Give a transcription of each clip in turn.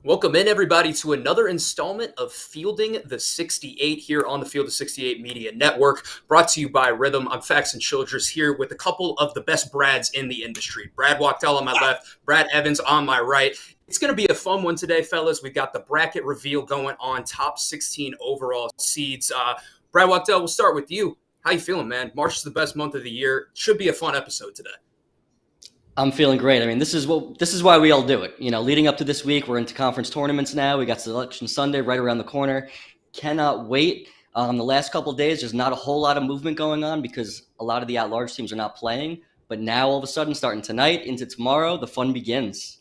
Welcome in, everybody, to another installment of Fielding the 68 here on the Field of 68 Media Network, brought to you by Rhythm. I'm Faxon Childress here with a couple of the best Brads in the industry. Brad Wachtel on my left, Brad Evans on my right. It's going to be a fun one today, fellas. We've got the bracket reveal going on, top 16 overall seeds. Brad Wachtel, we'll start with you. How you feeling, man? March is the best month of the year. Should be a fun episode today. I'm feeling great. I mean, this is why we all do it. You know, leading up to this week, we're into conference tournaments now. We got Selection Sunday right around the corner. Cannot wait. The last couple of days, there's not a whole lot of movement going on because a lot of the at-large teams are not playing. But now, all of a sudden, starting tonight into tomorrow, the fun begins.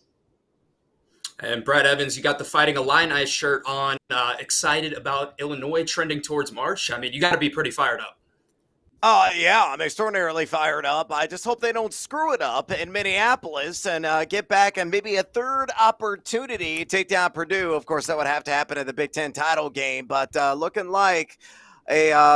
And Brad Evans, you got the Fighting Illini shirt on. Excited about Illinois trending towards March? I mean, you got to be pretty fired up. Yeah, I'm extraordinarily fired up. I just hope they don't screw it up in Minneapolis and get back and maybe a third opportunity to take down Purdue. Of course, that would have to happen at the Big Ten title game, but looking like a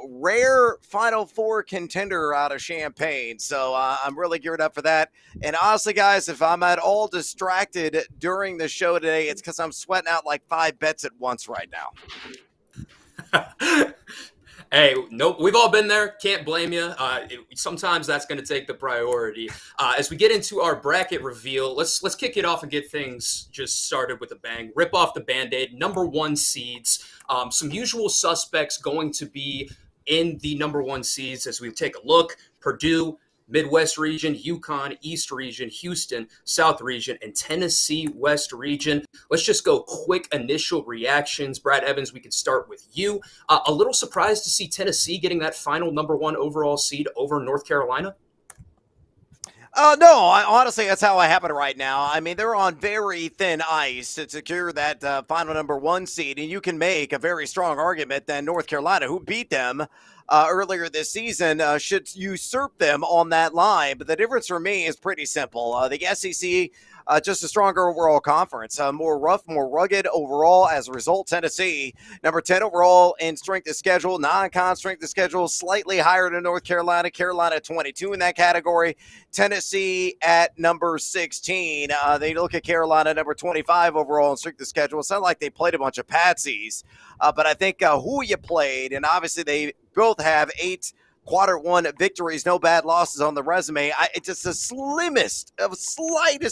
rare Final Four contender out of Champaign. So I'm really geared up for that. And honestly, guys, if I'm at all distracted during the show today, it's because I'm sweating out like 5 bets at once right now. Hey, nope, we've all been there. Can't blame you. Sometimes that's going to take the priority. As we get into our bracket reveal, let's kick it off and get things just started with a bang. Rip off the Band-Aid. Number 1 seeds. Some usual suspects going to be in the number 1 seeds as we take a look. Purdue, Midwest Region, UConn, East Region, Houston, South Region, and Tennessee West Region. Let's just go quick initial reactions. Brad Evans, we can start with you. A little surprised to see Tennessee getting that final number 1 overall seed over North Carolina? No, honestly, that's how I have it right now. I mean, they're on very thin ice to secure that final number 1 seed, and you can make a very strong argument that North Carolina, who beat them earlier this season, should usurp them on that line. But the difference for me is pretty simple. The SEC, just a stronger overall conference, more rough, more rugged overall. As a result, Tennessee, number 10 overall in strength of schedule, non-con strength of schedule, slightly higher than North Carolina. Carolina 22 in that category. Tennessee at number 16. They look at Carolina, number 25 overall in strength of schedule. It's not like they played a bunch of patsies, but I think who you played, and obviously they both have 8 Quarter 1 victories, no bad losses on the resume. It's just the slightest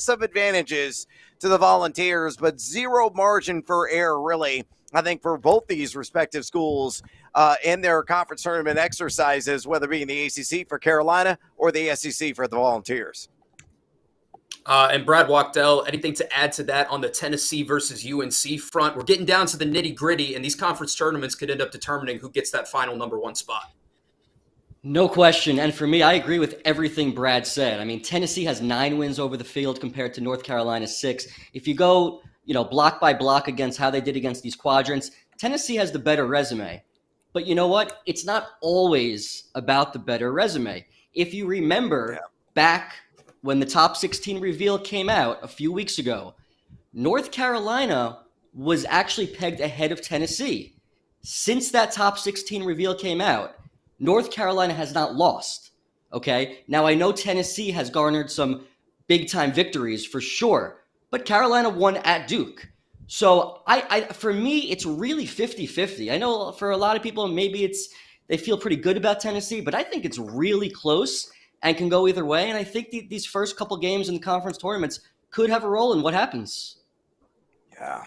of advantages to the Volunteers, but zero margin for error, really, I think, for both these respective schools in their conference tournament exercises, whether it be in the ACC for Carolina or the SEC for the Volunteers. And Brad Wachtel, anything to add to that on the Tennessee versus UNC front? We're getting down to the nitty-gritty, and these conference tournaments could end up determining who gets that final number 1 spot. No question. And for me, I agree with everything Brad said. I mean, Tennessee has 9 wins over the field compared to North Carolina's 6. If you go, block by block against how they did against these quadrants, Tennessee has the better resume. But you know what? It's not always about the better resume. If you remember back when the top 16 reveal came out a few weeks ago, North Carolina was actually pegged ahead of Tennessee. Since that top 16 reveal came out, North Carolina has not lost, okay? Now, I know Tennessee has garnered some big-time victories for sure, but Carolina won at Duke. So, for me, it's really 50-50. I know for a lot of people, maybe they feel pretty good about Tennessee, but I think it's really close and can go either way. And I think these first couple games in the conference tournaments could have a role in what happens. Yeah.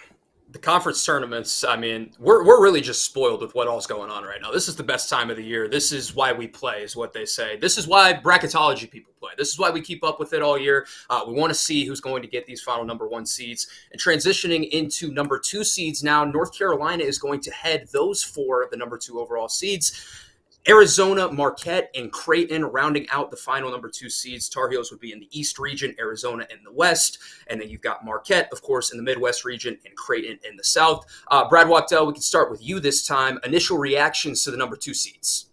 The conference tournaments, I mean, we're really just spoiled with what all's going on right now. This is the best time of the year. This is why we play, is what they say. This is why bracketology people play. This is why we keep up with it all year. We want to see who's going to get these final number 1 seeds. And transitioning into number 2 seeds now, North Carolina is going to head those 4 of the number 2 overall seeds. Arizona, Marquette, and Creighton rounding out the final number 2 seeds. Tar Heels would be in the East Region, Arizona in the West. And then you've got Marquette, of course, in the Midwest Region, and Creighton in the South. Brad Wachtel, we can start with you this time. Initial reactions to the number 2 seeds.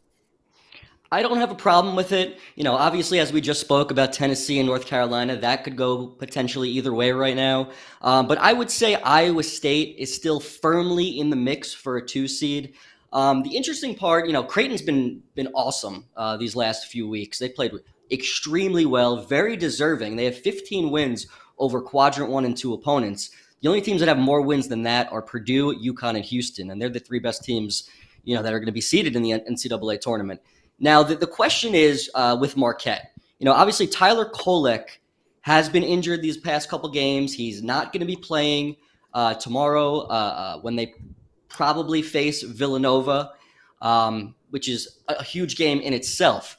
I don't have a problem with it. Obviously, as we just spoke about Tennessee and North Carolina, that could go potentially either way right now. But I would say Iowa State is still firmly in the mix for a 2 seed. The interesting part, Creighton's been awesome these last few weeks. They played extremely well, very deserving. They have 15 wins over quadrant 1 and 2 opponents. The only teams that have more wins than that are Purdue, UConn, and Houston, and they're the 3 best teams, that are going to be seeded in the NCAA tournament. Now, the question is with Marquette. Obviously Tyler Kolek has been injured these past couple games. He's not going to be playing tomorrow when they probably face Villanova, which is a huge game in itself.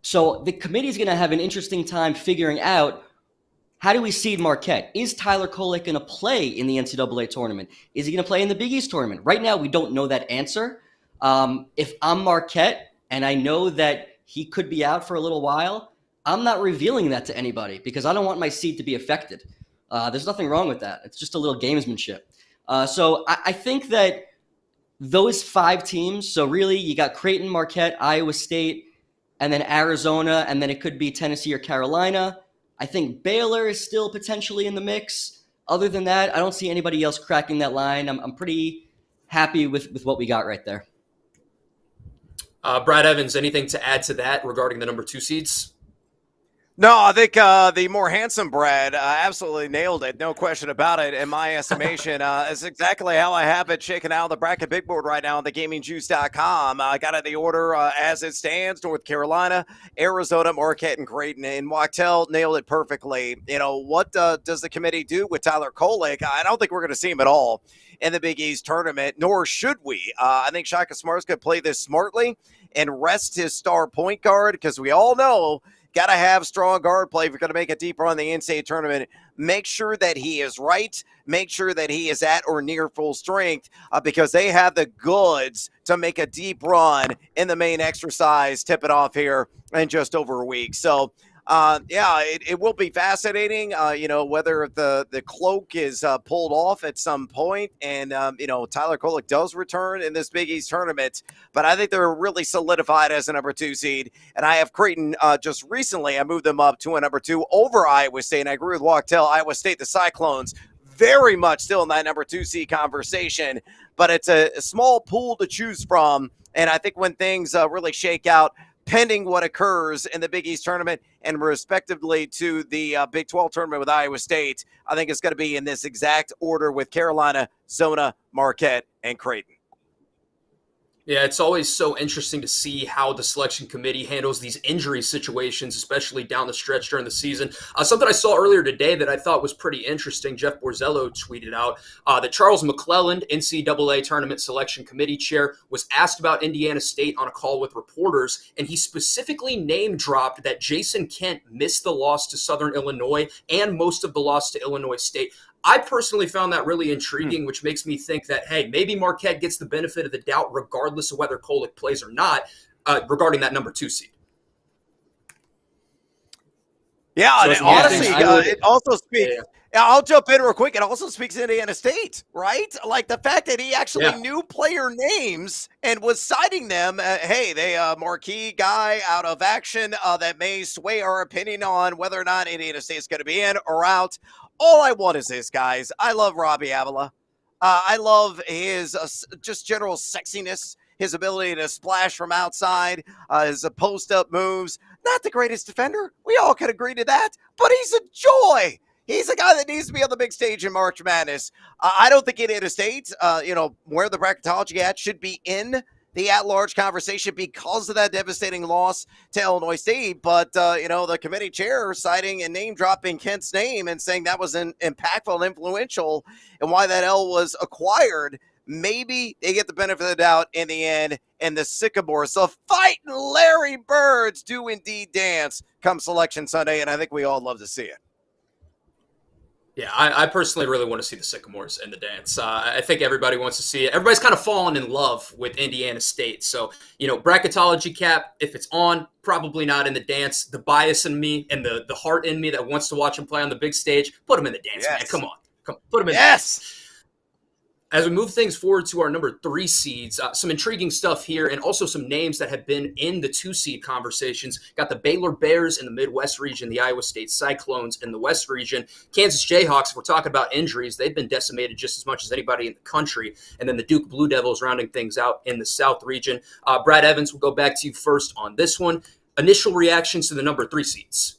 So the committee is going to have an interesting time figuring out, how do we seed Marquette? Is Tyler Kolek going to play in the NCAA tournament? Is he going to play in the Big East tournament? Right now, we don't know that answer. If I'm Marquette and I know that he could be out for a little while, I'm not revealing that to anybody because I don't want my seed to be affected. There's nothing wrong with that. It's just a little gamesmanship. So I think that those 5 teams, so really you got Creighton, Marquette, Iowa State, and then Arizona, and then it could be Tennessee or Carolina. I think Baylor is still potentially in the mix. Other than that, I don't see anybody else cracking that line. I'm pretty happy with what we got right there. Brad Evans, anything to add to that regarding the number 2 seeds? No, I think the more handsome Brad absolutely nailed it. No question about it. In my estimation, it's exactly how I have it shaken out on the bracket big board right now on thegamingjuice.com. I got it in the order as it stands: North Carolina, Arizona, Marquette, and Creighton. And Wachtel nailed it perfectly. What does the committee do with Tyler Kolek? I don't think we're going to see him at all in the Big East tournament, nor should we. I think Shaka Smart's going to play this smartly and rest his star point guard, because we all know got to have strong guard play if you're going to make a deep run in the NCAA tournament. Make sure that he is right. Make sure that he is at or near full strength because they have the goods to make a deep run in the main exercise, tip it off here in just over a week. So, it will be fascinating, whether the cloak is pulled off at some point and, Tyler Kolek does return in this Big East tournament. But I think they're really solidified as a number 2 seed. And I have Creighton just recently. I moved them up to a number 2 over Iowa State. And I agree with Wachtel. Iowa State, the Cyclones, very much still in that number 2 seed conversation. But it's a small pool to choose from. And I think when things really shake out, pending what occurs in the Big East tournament and respectively to the Big 12 tournament with Iowa State, I think it's going to be in this exact order with Carolina, Zona, Marquette, and Creighton. Yeah, it's always so interesting to see how the selection committee handles these injury situations, especially down the stretch during the season. Something I saw earlier today that I thought was pretty interesting, Jeff Borzello tweeted out that Charles McClelland, NCAA Tournament Selection Committee Chair, was asked about Indiana State on a call with reporters, and he specifically name-dropped that Jason Kent missed the loss to Southern Illinois and most of the loss to Illinois State. I personally found that really intriguing, which makes me think that, hey, maybe Marquette gets the benefit of the doubt regardless of whether Kolek plays or not regarding that number 2 seed. Yeah, so and honestly, it also speaks. Yeah, I'll jump in real quick. It also speaks to Indiana State, right? Like the fact that he actually knew player names and was citing them. Hey, they marquee guy out of action that may sway our opinion on whether or not Indiana State's going to be in or out. All I want is this, guys. I love Robbie Avila. I love his just general sexiness, his ability to splash from outside, his post-up moves. Not the greatest defender. We all can agree to that, but he's a joy. He's a guy that needs to be on the big stage in March Madness. I don't think Indiana State, where the bracketology at, should be in the at-large conversation because of that devastating loss to Illinois State. But, the committee chair citing and name-dropping Kent's name and saying that was impactful and influential and why that L was acquired, maybe they get the benefit of the doubt in the end. And the Sycamores, the fighting Larry Birds, do indeed dance come Selection Sunday, and I think we all love to see it. Yeah, I personally really want to see the Sycamores in the dance. I think everybody wants to see it. Everybody's kind of fallen in love with Indiana State. So, bracketology cap, if it's on, probably not in the dance. The bias in me and the heart in me that wants to watch him play on the big stage, put him in the dance, man. Come on. Put him in the dance. As we move things forward to our number 3 seeds, some intriguing stuff here and also some names that have been in the 2 seed conversations. Got the Baylor Bears in the Midwest region, the Iowa State Cyclones in the West region. Kansas Jayhawks, if we're talking about injuries, they've been decimated just as much as anybody in the country. And then the Duke Blue Devils rounding things out in the South region. Brad Evans, we'll go back to you first on this one. Initial reactions to the number 3 seeds.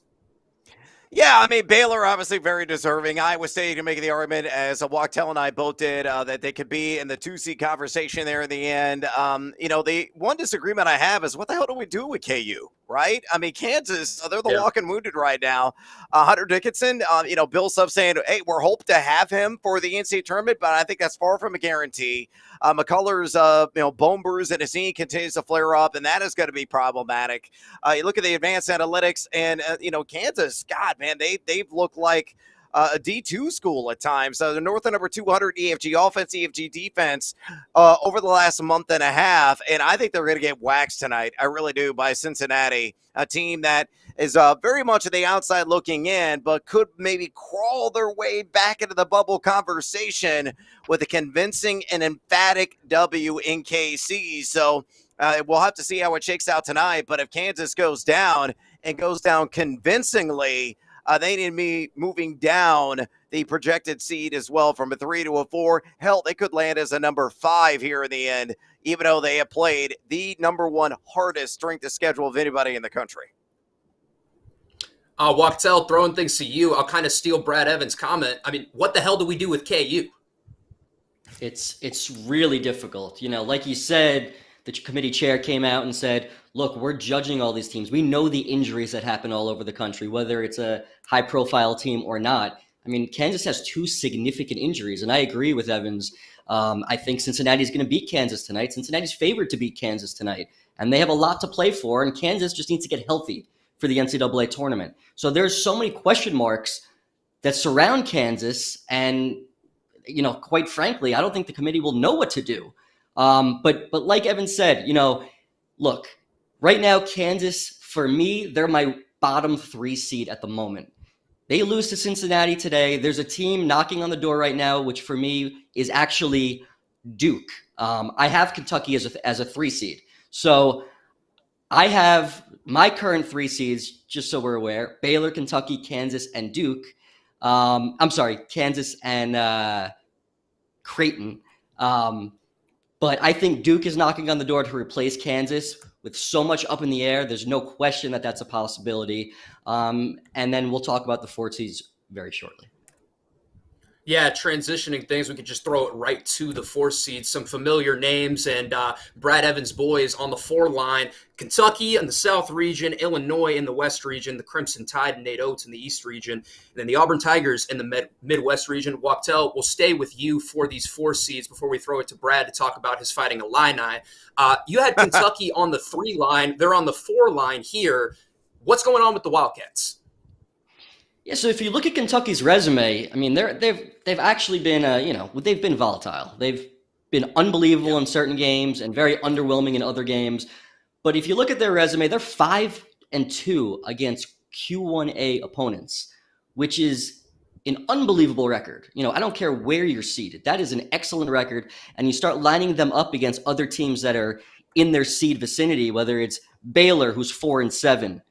Yeah, I mean, Baylor obviously very deserving. Iowa State can make the argument, as Wachtel and I both did, that they could be in the 2 seed conversation there in the end. The one disagreement I have is what the hell do we do with KU, right? I mean, Kansas, they're the Yeah. walking wounded right now. Hunter Dickinson, Bill Self saying, hey, we're hoping to have him for the NCAA tournament, but I think that's far from a guarantee. McCullers, bone bruise in his knee continues to flare up, and that is going to be problematic. You look at the advanced analytics, and Kansas, God, man, they've looked like a D2 school at times. So the North and number 200 EFG offense, EFG defense over the last month and a half, and I think they're going to get waxed tonight. I really do, by Cincinnati, a team that is very much at the outside looking in, but could maybe crawl their way back into the bubble conversation with a convincing and emphatic W in KC. So we'll have to see how it shakes out tonight. But if Kansas goes down and goes down convincingly, they need to be moving down the projected seed as well from a 3 to a 4. Hell, they could land as a number 5 here in the end, even though they have played the number 1 hardest strength of schedule of anybody in the country. Wachtel, throwing things to you, I'll kind of steal Brad Evans' comment. I mean, what the hell do we do with KU? It's really difficult. Like you said, the committee chair came out and said, look, we're judging all these teams. We know the injuries that happen all over the country, whether it's a high-profile team or not. I mean, Kansas has 2 significant injuries, and I agree with Evans. I think Cincinnati's going to beat Kansas tonight. Cincinnati's favored to beat Kansas tonight, and they have a lot to play for, and Kansas just needs to get healthy for the NCAA tournament. So there's so many question marks that surround Kansas, and quite frankly, I don't think the committee will know what to do. But like Evan said, look, right now, Kansas, for me, they're my bottom 3 seed at the moment. They lose to Cincinnati today. There's a team knocking on the door right now, which for me is actually Duke. I have Kentucky as a 3 seed. So I have my current 3 seeds, just so we're aware: Baylor, Kentucky, Kansas, and Duke. I'm sorry, Kansas and Creighton. But I think Duke is knocking on the door to replace Kansas. With so much up in the air, there's no question that that's a possibility. And then we'll talk about the 4 seeds very shortly. Yeah, transitioning things, we could just throw it right to the 4 seeds. Some familiar names, and Brad Evans' boys on the 4 line. Kentucky in the South Region, Illinois in the West Region, the Crimson Tide and Nate Oates in the East Region, and then the Auburn Tigers in the Midwest Region. Wachtel, we'll stay with you for these 4 seeds before we throw it to Brad to talk about his Fighting Illini. You had Kentucky on the 3 line. They're on the 4 line here. What's going on with the Wildcats? Yeah, so if you look at Kentucky's resume, I mean, they've actually been, they've been volatile. They've been unbelievable in certain games and very underwhelming in other games. But if you look at their resume, they're 5-2 against Q1A opponents, which is an unbelievable record. I don't care where you're seeded. That is an excellent record. And you start lining them up against other teams that are in their seed vicinity, whether it's Baylor, who's 4-7.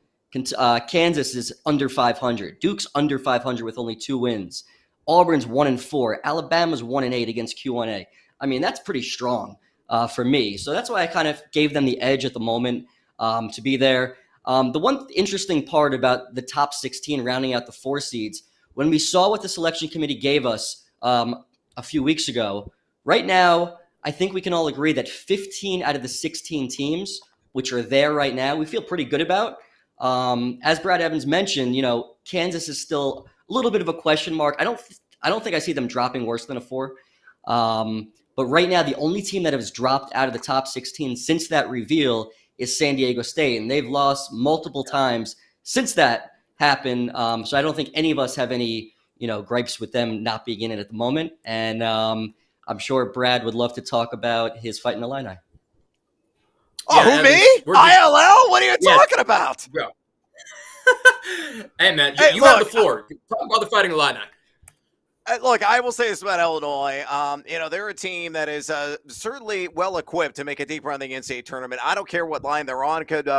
Kansas is under 500. Duke's under 500 with only 2 wins. Auburn's 1-4. Alabama's 1-8 against Q1A. I mean, that's pretty strong for me. So that's why I kind of gave them the edge at the moment to be there. The one interesting part about the top 16 rounding out the 4 seeds, when we saw what the selection committee gave us a few weeks ago, right now, I think we can all agree that 15 out of the 16 teams, which are there right now, we feel pretty good about. As Brad Evans mentioned, Kansas is still a little bit of a question mark. I don't think I see them dropping worse than a 4. But right now, the only team that has dropped out of the top 16 since that reveal is San Diego State, and they've lost multiple times since that happened. So I don't think any of us have any, gripes with them not being in it at the moment. And I'm sure Brad would love to talk about his Fighting Illini. Oh, yeah, who, me? ILL? What are you talking about? Bro. Hey, man, you have the floor. Talk about the Fighting Illini. Look, I will say this about Illinois. They're a team that is certainly well equipped to make a deep run in the NCAA tournament. I don't care what line they're on. Could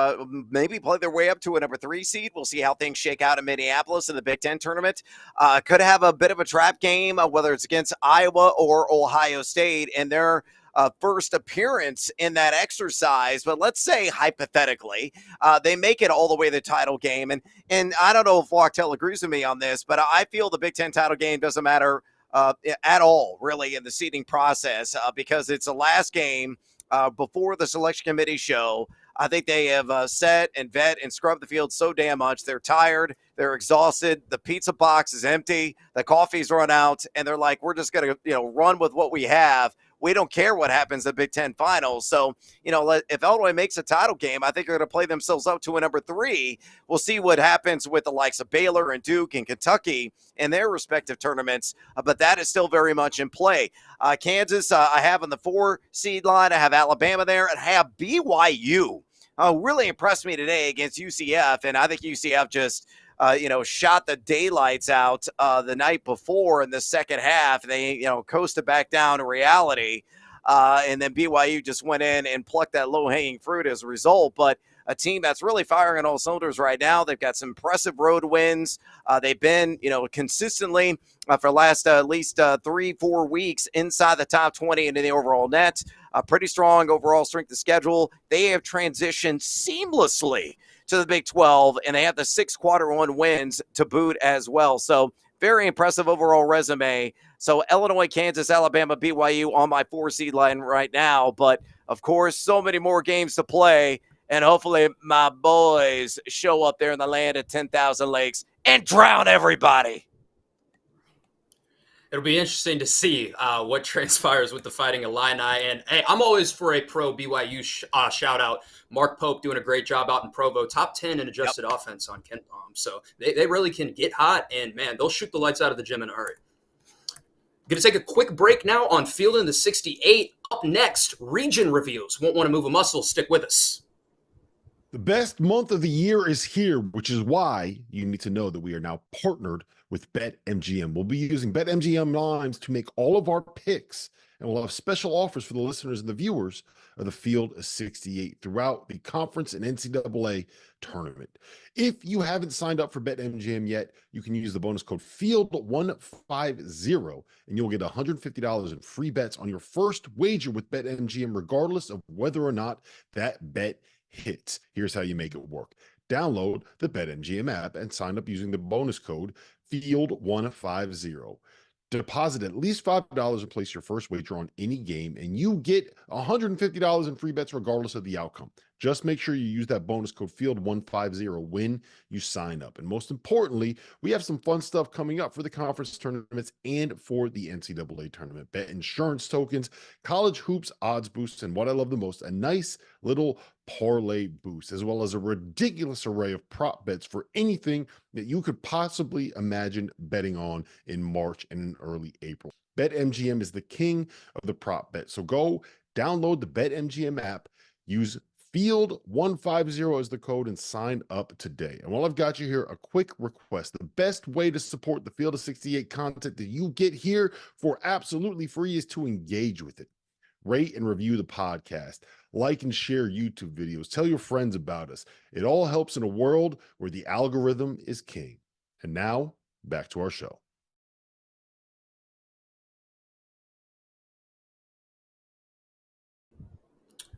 maybe play their way up to a number 3 seed. We'll see how things shake out in Minneapolis in the Big Ten tournament. Could have a bit of a trap game, whether it's against Iowa or Ohio State. And they're first appearance in that exercise. But let's say hypothetically, they make it all the way to the title game. And I don't know if Wachtel agrees with me on this, but I feel the Big Ten title game doesn't matter at all, really, in the seeding process because it's the last game before the selection committee show. I think they have set and vet and scrubbed the field so damn much. They're tired. They're exhausted. The pizza box is empty. The coffee's run out. And they're like, we're just going to, run with what we have. We don't care what happens at Big Ten finals. So, if Illinois makes a title game, I think they're going to play themselves up to a number 3. We'll see what happens with the likes of Baylor and Duke and Kentucky in their respective tournaments. But that is still very much in play. Kansas, I have on the 4 seed line. I have Alabama there, and I have BYU. Really impressed me today against UCF, and I think UCF just shot the daylights out the night before in the second half. They coasted back down to reality, and then BYU just went in and plucked that low-hanging fruit as a result. But a team that's really firing on all cylinders right now. They've got some impressive road wins. They've been, consistently for the last at least 3-4 weeks inside the top 20 into the overall net. Pretty strong overall strength of schedule. They have transitioned seamlessly to the Big 12, and they have the 6 quarter-1 wins to boot as well. So very impressive overall resume. So Illinois, Kansas, Alabama, BYU on my 4 seed line right now. But, of course, so many more games to play. And hopefully my boys show up there in the land of 10,000 lakes and drown everybody. It'll be interesting to see what transpires with the Fighting Illini. And, hey, I'm always for a pro BYU shout-out. Mark Pope doing a great job out in Provo. Top 10 in adjusted offense on KenPom. So they really can get hot. And, man, they'll shoot the lights out of the gym in a hurry. Going to take a quick break now on Fielding the 68. Up next, region reviews. Won't want to move a muscle. Stick with us. The best month of the year is here, which is why you need to know that we are now partnered with BetMGM. We'll be using BetMGM lines to make all of our picks, and we'll have special offers for the listeners and the viewers of the Field of 68 throughout the conference and NCAA tournament. If you haven't signed up for BetMGM yet, you can use the bonus code FIELD150, and you'll get $150 in free bets on your first wager with BetMGM, regardless of whether or not that bet hits. Here's how you make it work. Download the BetMGM app and sign up using the bonus code FIELD150. Deposit at least $5 and place your first wager on any game, and you get $150 in free bets regardless of the outcome. Just make sure you use that bonus code FIELD150 when you sign up. And most importantly, we have some fun stuff coming up for the conference tournaments and for the NCAA tournament. Bet insurance tokens, college hoops odds boosts, and what I love the most, a nice little parlay boost, as well as a ridiculous array of prop bets for anything that you could possibly imagine betting on in March and in early April. BetMGM is the king of the prop bet. So go download the BetMGM app, use Field150 as the code, and sign up today. And while I've got you here, a quick request. The best way to support the Field of 68 content that you get here for absolutely free is to engage with it. Rate and review the podcast. Like and share YouTube videos. Tell your friends about us. It all helps in a world where the algorithm is king. And now, back to our show.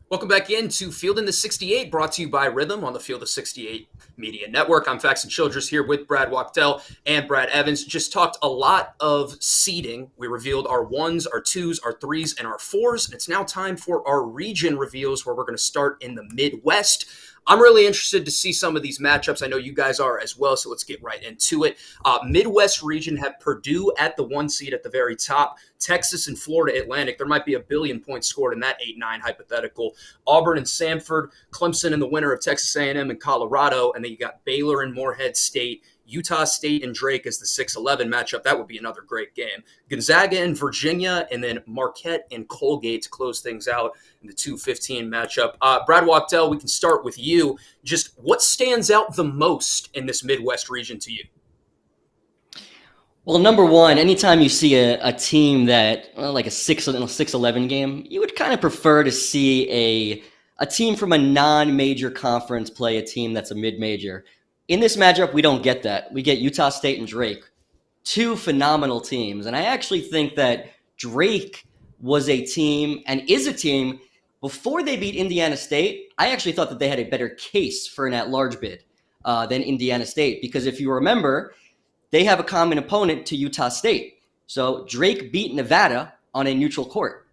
Welcome back into Fielding the 68, brought to you by Rhythm on the Field of 68 Media Network. I'm Faxon Childress here with Brad Wachtel and Brad Evans. Just talked a lot of seeding. We revealed our 1s, our 2s, our 3s, and our 4s. It's now time for our region reveals, where we're going to start in the Midwest. I'm really interested to see some of these matchups. I know you guys are as well, so let's get right into it. Midwest region have Purdue at the 1 seed at the very top. Texas and Florida Atlantic. There might be 1 billion points scored in that 8-9 hypothetical. Auburn and Samford. Clemson and the winner of Texas A&M and Colorado. And then you got Baylor and Morehead State. Utah State and Drake is the 6-11 matchup. That would be another great game. Gonzaga and Virginia, and then Marquette and Colgate to close things out in the 2-15 matchup. Brad Wachtel, we can start with you. Just what stands out the most in this Midwest region to you? Well, number one, anytime you see a team that, like a 6-11 game, you would kind of prefer to see a team from a non-major conference play a team that's a mid-major. In this matchup, we don't get that. We get Utah State and Drake, 2 phenomenal teams. And I actually think that Drake was a team and is a team. Before they beat Indiana State, I actually thought that they had a better case for an at-large bid than Indiana State, because if you remember, they have a common opponent to Utah State. So Drake beat Nevada on a neutral court.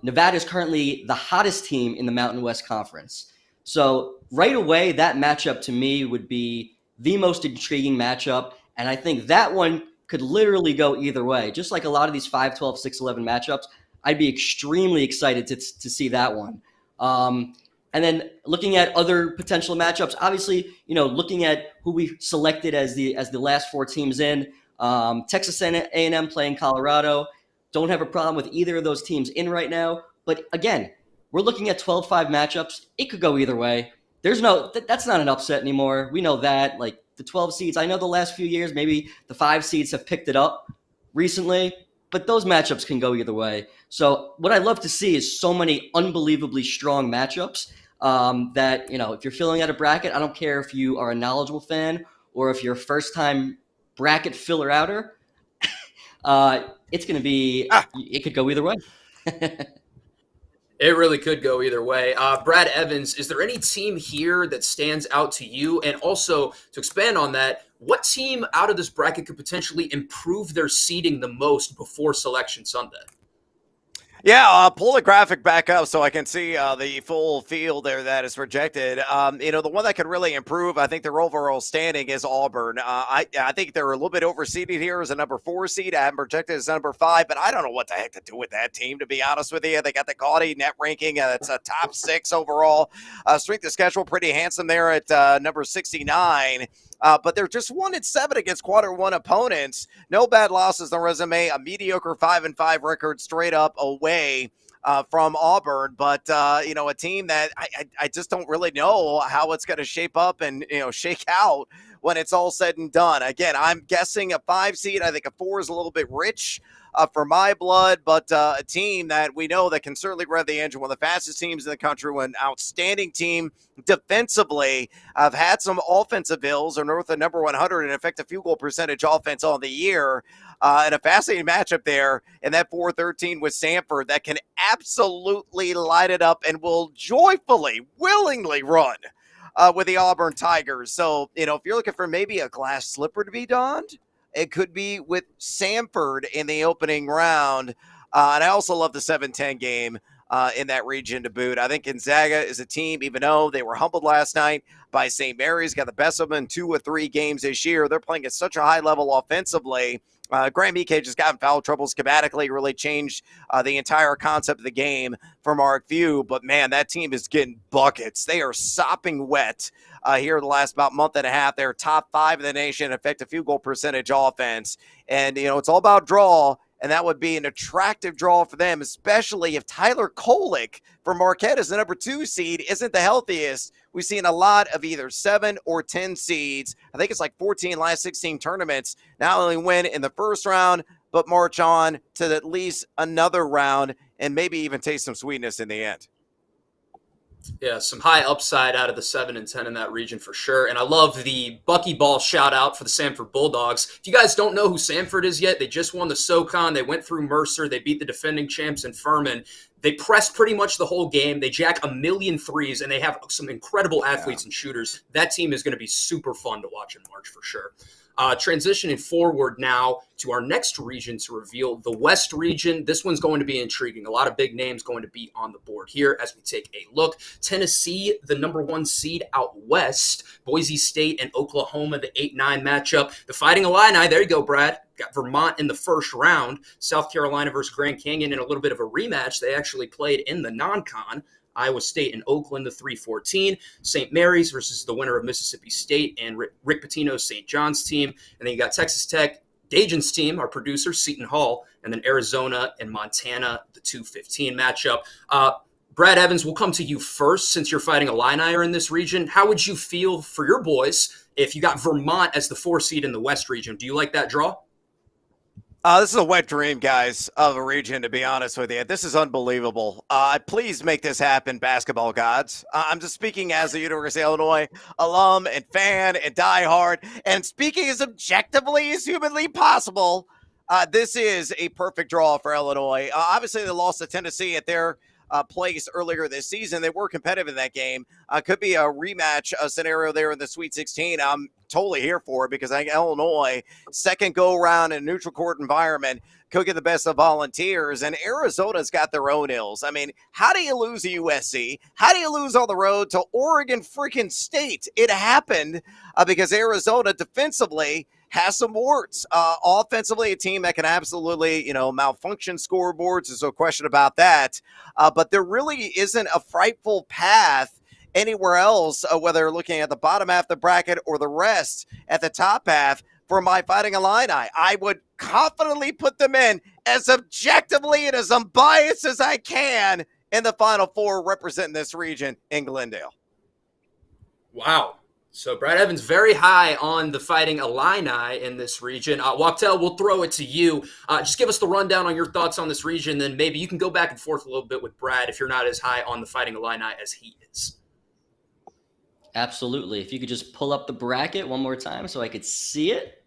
Nevada is currently the hottest team in the Mountain West Conference. So right away, that matchup to me would be the most intriguing matchup. And I think that one could literally go either way. Just like a lot of these 5-12, 6-11 matchups, I'd be extremely excited to see that one. And then looking at other potential matchups, obviously, looking at who we selected as the last 4 teams in, Texas A&M playing Colorado. Don't have a problem with either of those teams in right now. But again, we're looking at 12-5 matchups. It could go either way. That's not an upset anymore. We know that. Like the 12 seeds, I know the last few years, maybe the 5 seeds have picked it up recently, but those matchups can go either way. So what I love to see is so many unbelievably strong matchups that, if you're filling out a bracket, I don't care if you are a knowledgeable fan or if you're a first-time bracket filler-outer, it's going to be, it could go either way. It really could go either way. Brad Evans, is there any team here that stands out to you? And also, to expand on that, what team out of this bracket could potentially improve their seeding the most before Selection Sunday? Yeah, pull the graphic back up so I can see the full field there that is projected. The one that could really improve, I think their overall standing is Auburn. I think they're a little bit overseeded here as a number 4 seed. I have them projected as number 5, but I don't know what the heck to do with that team, to be honest with you. They got the gaudy net ranking. It's a top 6 overall. Strength of schedule, pretty handsome there at number 69. But they're just 1-7 against quarter 1 opponents. No bad losses on resume. A mediocre 5-5 record straight up away from Auburn. But a team that I just don't really know how it's going to shape up and shake out when it's all said and done. Again, I'm guessing a 5 seed. I think a 4 is a little bit rich for my blood, but a team that we know that can certainly rev the engine. One of the fastest teams in the country, an outstanding team defensively. I've had some offensive ills. They're north of number 100 in effective field goal percentage offense on the year. And a fascinating matchup there in that 4-13 with Samford that can absolutely light it up and will joyfully, willingly run with the Auburn Tigers. So, if you're looking for maybe a glass slipper to be donned, it could be with Samford in the opening round. And I also love the 7-10 game in that region to boot. I think Gonzaga is a team, even though they were humbled last night by St. Mary's, got the best of them in 2 or 3 games this year. They're playing at such a high level offensively. Graham Ike just got in foul trouble schematically, really changed the entire concept of the game for Mark Few. But, man, that team is getting buckets. They are sopping wet here the last about month and a half. They're top 5 in the nation effective field goal percentage offense. And, it's all about draw, and that would be an attractive draw for them, especially if Tyler Kolek from Marquette as the number 2 seed isn't the healthiest. We've seen a lot of either 7 or 10 seeds. I think it's like 14 last 16 tournaments. Not only win in the first round, but march on to at least another round and maybe even taste some sweetness in the end. Yeah, some high upside out of the 7 and 10 in that region for sure. And I love the Buckyball shout out for the Samford Bulldogs. If you guys don't know who Samford is yet, they just won the SoCon. They went through Mercer. They beat the defending champs in Furman. They press pretty much the whole game. They jack a million threes, and they have some incredible athletes and shooters. That team is going to be super fun to watch in March for sure. Transitioning forward now to our next region to reveal the West region. This one's going to be intriguing. A lot of big names going to be on the board here as we take a look. Tennessee, the number 1 seed out west. Boise State and Oklahoma, the 8-9 matchup. The Fighting Illini, there you go, Brad. Got Vermont in the first round. South Carolina versus Grand Canyon in a little bit of a rematch. They actually played in the non-con. Iowa State and Oakland, the 3-14. St. Mary's versus the winner of Mississippi State and Rick Pitino's St. John's team. And then you got Texas Tech, Dajan's team, our producer, Seton Hall, and then Arizona and Montana, the 2-15 matchup. Brad Evans, we'll come to you first since you're Fighting Illini are in this region. How would you feel for your boys if you got Vermont as the 4 seed in the West region? Do you like that draw? This is a wet dream, guys, of a region, to be honest with you. This is unbelievable. Please make this happen, basketball gods. I'm just speaking as a University of Illinois alum and fan and diehard, and speaking as objectively as humanly possible. This is a perfect draw for Illinois. Obviously, they lost to Tennessee at their place earlier this season. They were competitive in that game. Could be a rematch scenario there in the Sweet 16. I'm totally here for it because I think Illinois, second go-around in a neutral court environment, could get the best of Volunteers. And Arizona's got their own ills. I mean, how do you lose to USC? How do you lose on the road to Oregon freaking State? It happened because Arizona defensively has some warts. Offensively, a team that can absolutely, malfunction scoreboards. There's no question about that. But there really isn't a frightful path anywhere else, whether looking at the bottom half of the bracket or the rest at the top half for my Fighting Illini. I would confidently put them in as objectively and as unbiased as I can in the Final Four representing this region in Glendale. Wow. So Brad Evans very high on the Fighting Illini in this region. Wachtel, we'll throw it to you. Just give us the rundown on your thoughts on this region, then maybe you can go back and forth a little bit with Brad if you're not as high on the Fighting Illini as he is. Absolutely. If you could just pull up the bracket one more time so I could see it.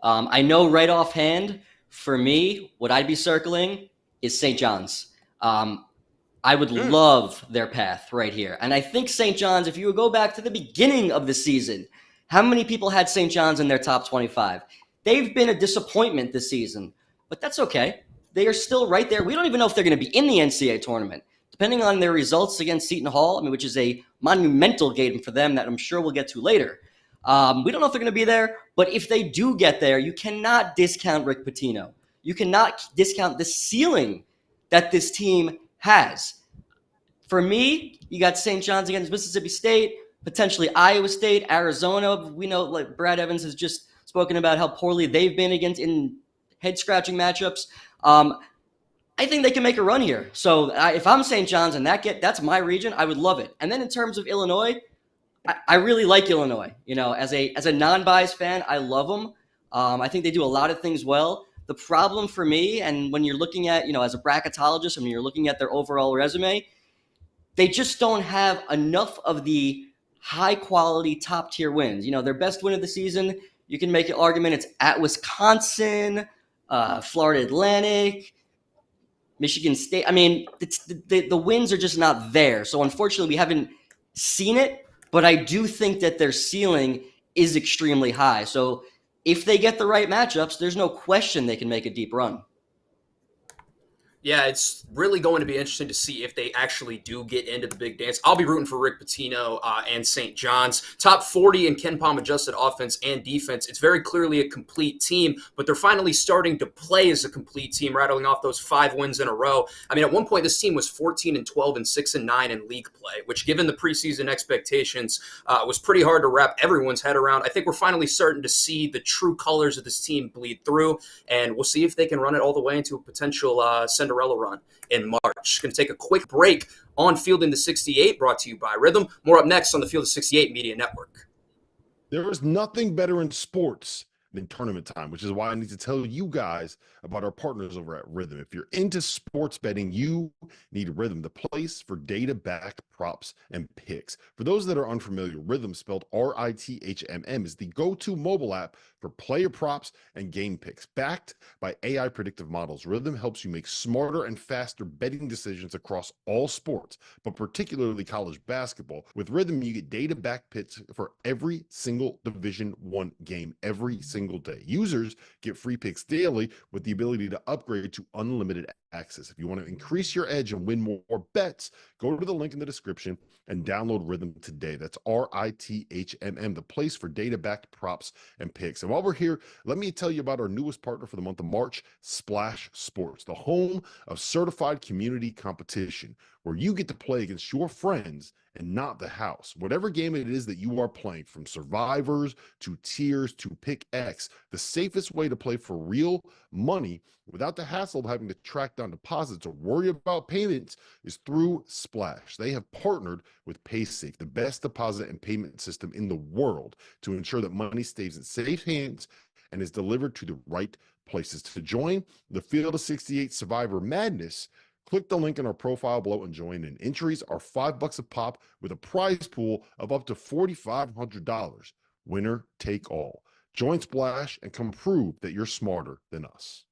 I know right offhand, for me, what I'd be circling is St. John's. I would love their path right here. And I think St. John's, if you would go back to the beginning of the season, how many people had St. John's in their top 25? They've been a disappointment this season, but that's okay. They are still right there. We don't even know if they're going to be in the NCAA tournament. Depending on their results against Seton Hall, which is a monumental game for them that I'm sure we'll get to later. We don't know if they're going to be there, but if they do get there, you cannot discount Rick Pitino. You cannot discount the ceiling that this team has. For me, you got St. John's against Mississippi State, potentially Iowa State, Arizona. We know, like Brad Evans has just spoken about how poorly they've been against in head-scratching matchups. I think they can make a run here. So if I'm St. John's and that's my region, I would love it. And then in terms of Illinois, I really like Illinois. As a non-biased fan, I love them. I think they do a lot of things well. The problem for me, and when you're looking at, as a bracketologist, and when you're looking at their overall resume, they just don't have enough of the high-quality, top-tier wins. Their best win of the season, you can make an argument it's at Wisconsin, Florida Atlantic, Michigan State. The wins are just not there. So, unfortunately, we haven't seen it, but I do think that their ceiling is extremely high. So, if they get the right matchups, there's no question they can make a deep run. Yeah, it's really going to be interesting to see if they actually do get into the big dance. I'll be rooting for Rick Pitino and St. John's. Top 40 in Ken Palm adjusted offense and defense. It's very clearly a complete team, but they're finally starting to play as a complete team, rattling off those 5 wins in a row. At one point, this team was 14-12 and 6-9 in league play, which given the preseason expectations was pretty hard to wrap everyone's head around. I think we're finally starting to see the true colors of this team bleed through, and we'll see if they can run it all the way into a potential Cinderella run in March. Going to take a quick break on Fielding the 68, brought to you by Rhythm. More up next on the Field of 68 Media Network. There is nothing better in sports than tournament time, which is why I need to tell you guys about our partners over at Rhythm. If you're into sports betting, you need Rhythm, the place for data-backed props and picks. For those that are unfamiliar, Rhythm, spelled RITHMM, is the go-to mobile app for player props and game picks. Backed by AI predictive models, Rhythm helps you make smarter and faster betting decisions across all sports, but particularly college basketball. With Rhythm, you get data-backed picks for every single Division I game every single day. Users get free picks daily with the ability to upgrade to unlimited access. If you want to increase your edge and win more bets, go to the link in the description and download Rhythm today. That's RITHMM, the place for data-backed props and picks. And while we're here, let me tell you about our newest partner for the month of March, Splash Sports, the home of certified community competition, where you get to play against your friends and not the house. Whatever game it is that you are playing, from survivors to tiers to pick X, the safest way to play for real money without the hassle of having to track down deposits or worry about payments is through Splash. They have partnered with PaySafe, the best deposit and payment system in the world, to ensure that money stays in safe hands and is delivered to the right places. To join the Field of 68 Survivor Madness, click the link in our profile below and join in. Entries are $5 a pop with a prize pool of up to $4,500. Winner take all. Join Splash and come prove that you're smarter than us.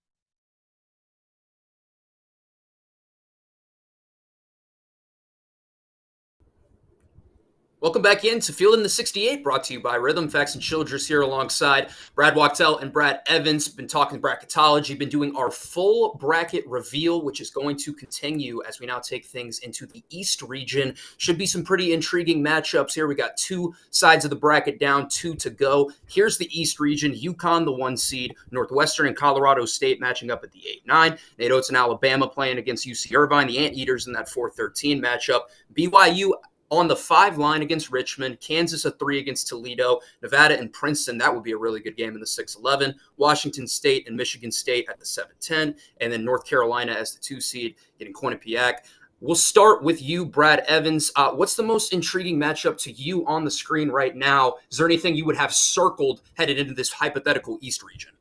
Welcome back into Fielding the 68, brought to you by Rhythm. Faxon Childress here alongside Brad Wachtel and Brad Evans. Been talking bracketology, been doing our full bracket reveal, which is going to continue as we now take things into the East region. Should be some pretty intriguing matchups here. We got two sides of the bracket down, two to go. Here's the East region. UConn, the 1 seed, Northwestern and Colorado State matching up at the 8-9. Nate Oates and Alabama playing against UC Irvine, the Anteaters in that 4-13 matchup. BYU on the 5 line against Richmond, Kansas a 3 against Toledo, Nevada and Princeton, that would be a really good game in the 6-11, Washington State and Michigan State at the 7-10, and then North Carolina as the 2 seed getting Quinnipiac. We'll start with you, Brad Evans. What's the most intriguing matchup to you on the screen right now? Is there anything you would have circled headed into this hypothetical East region?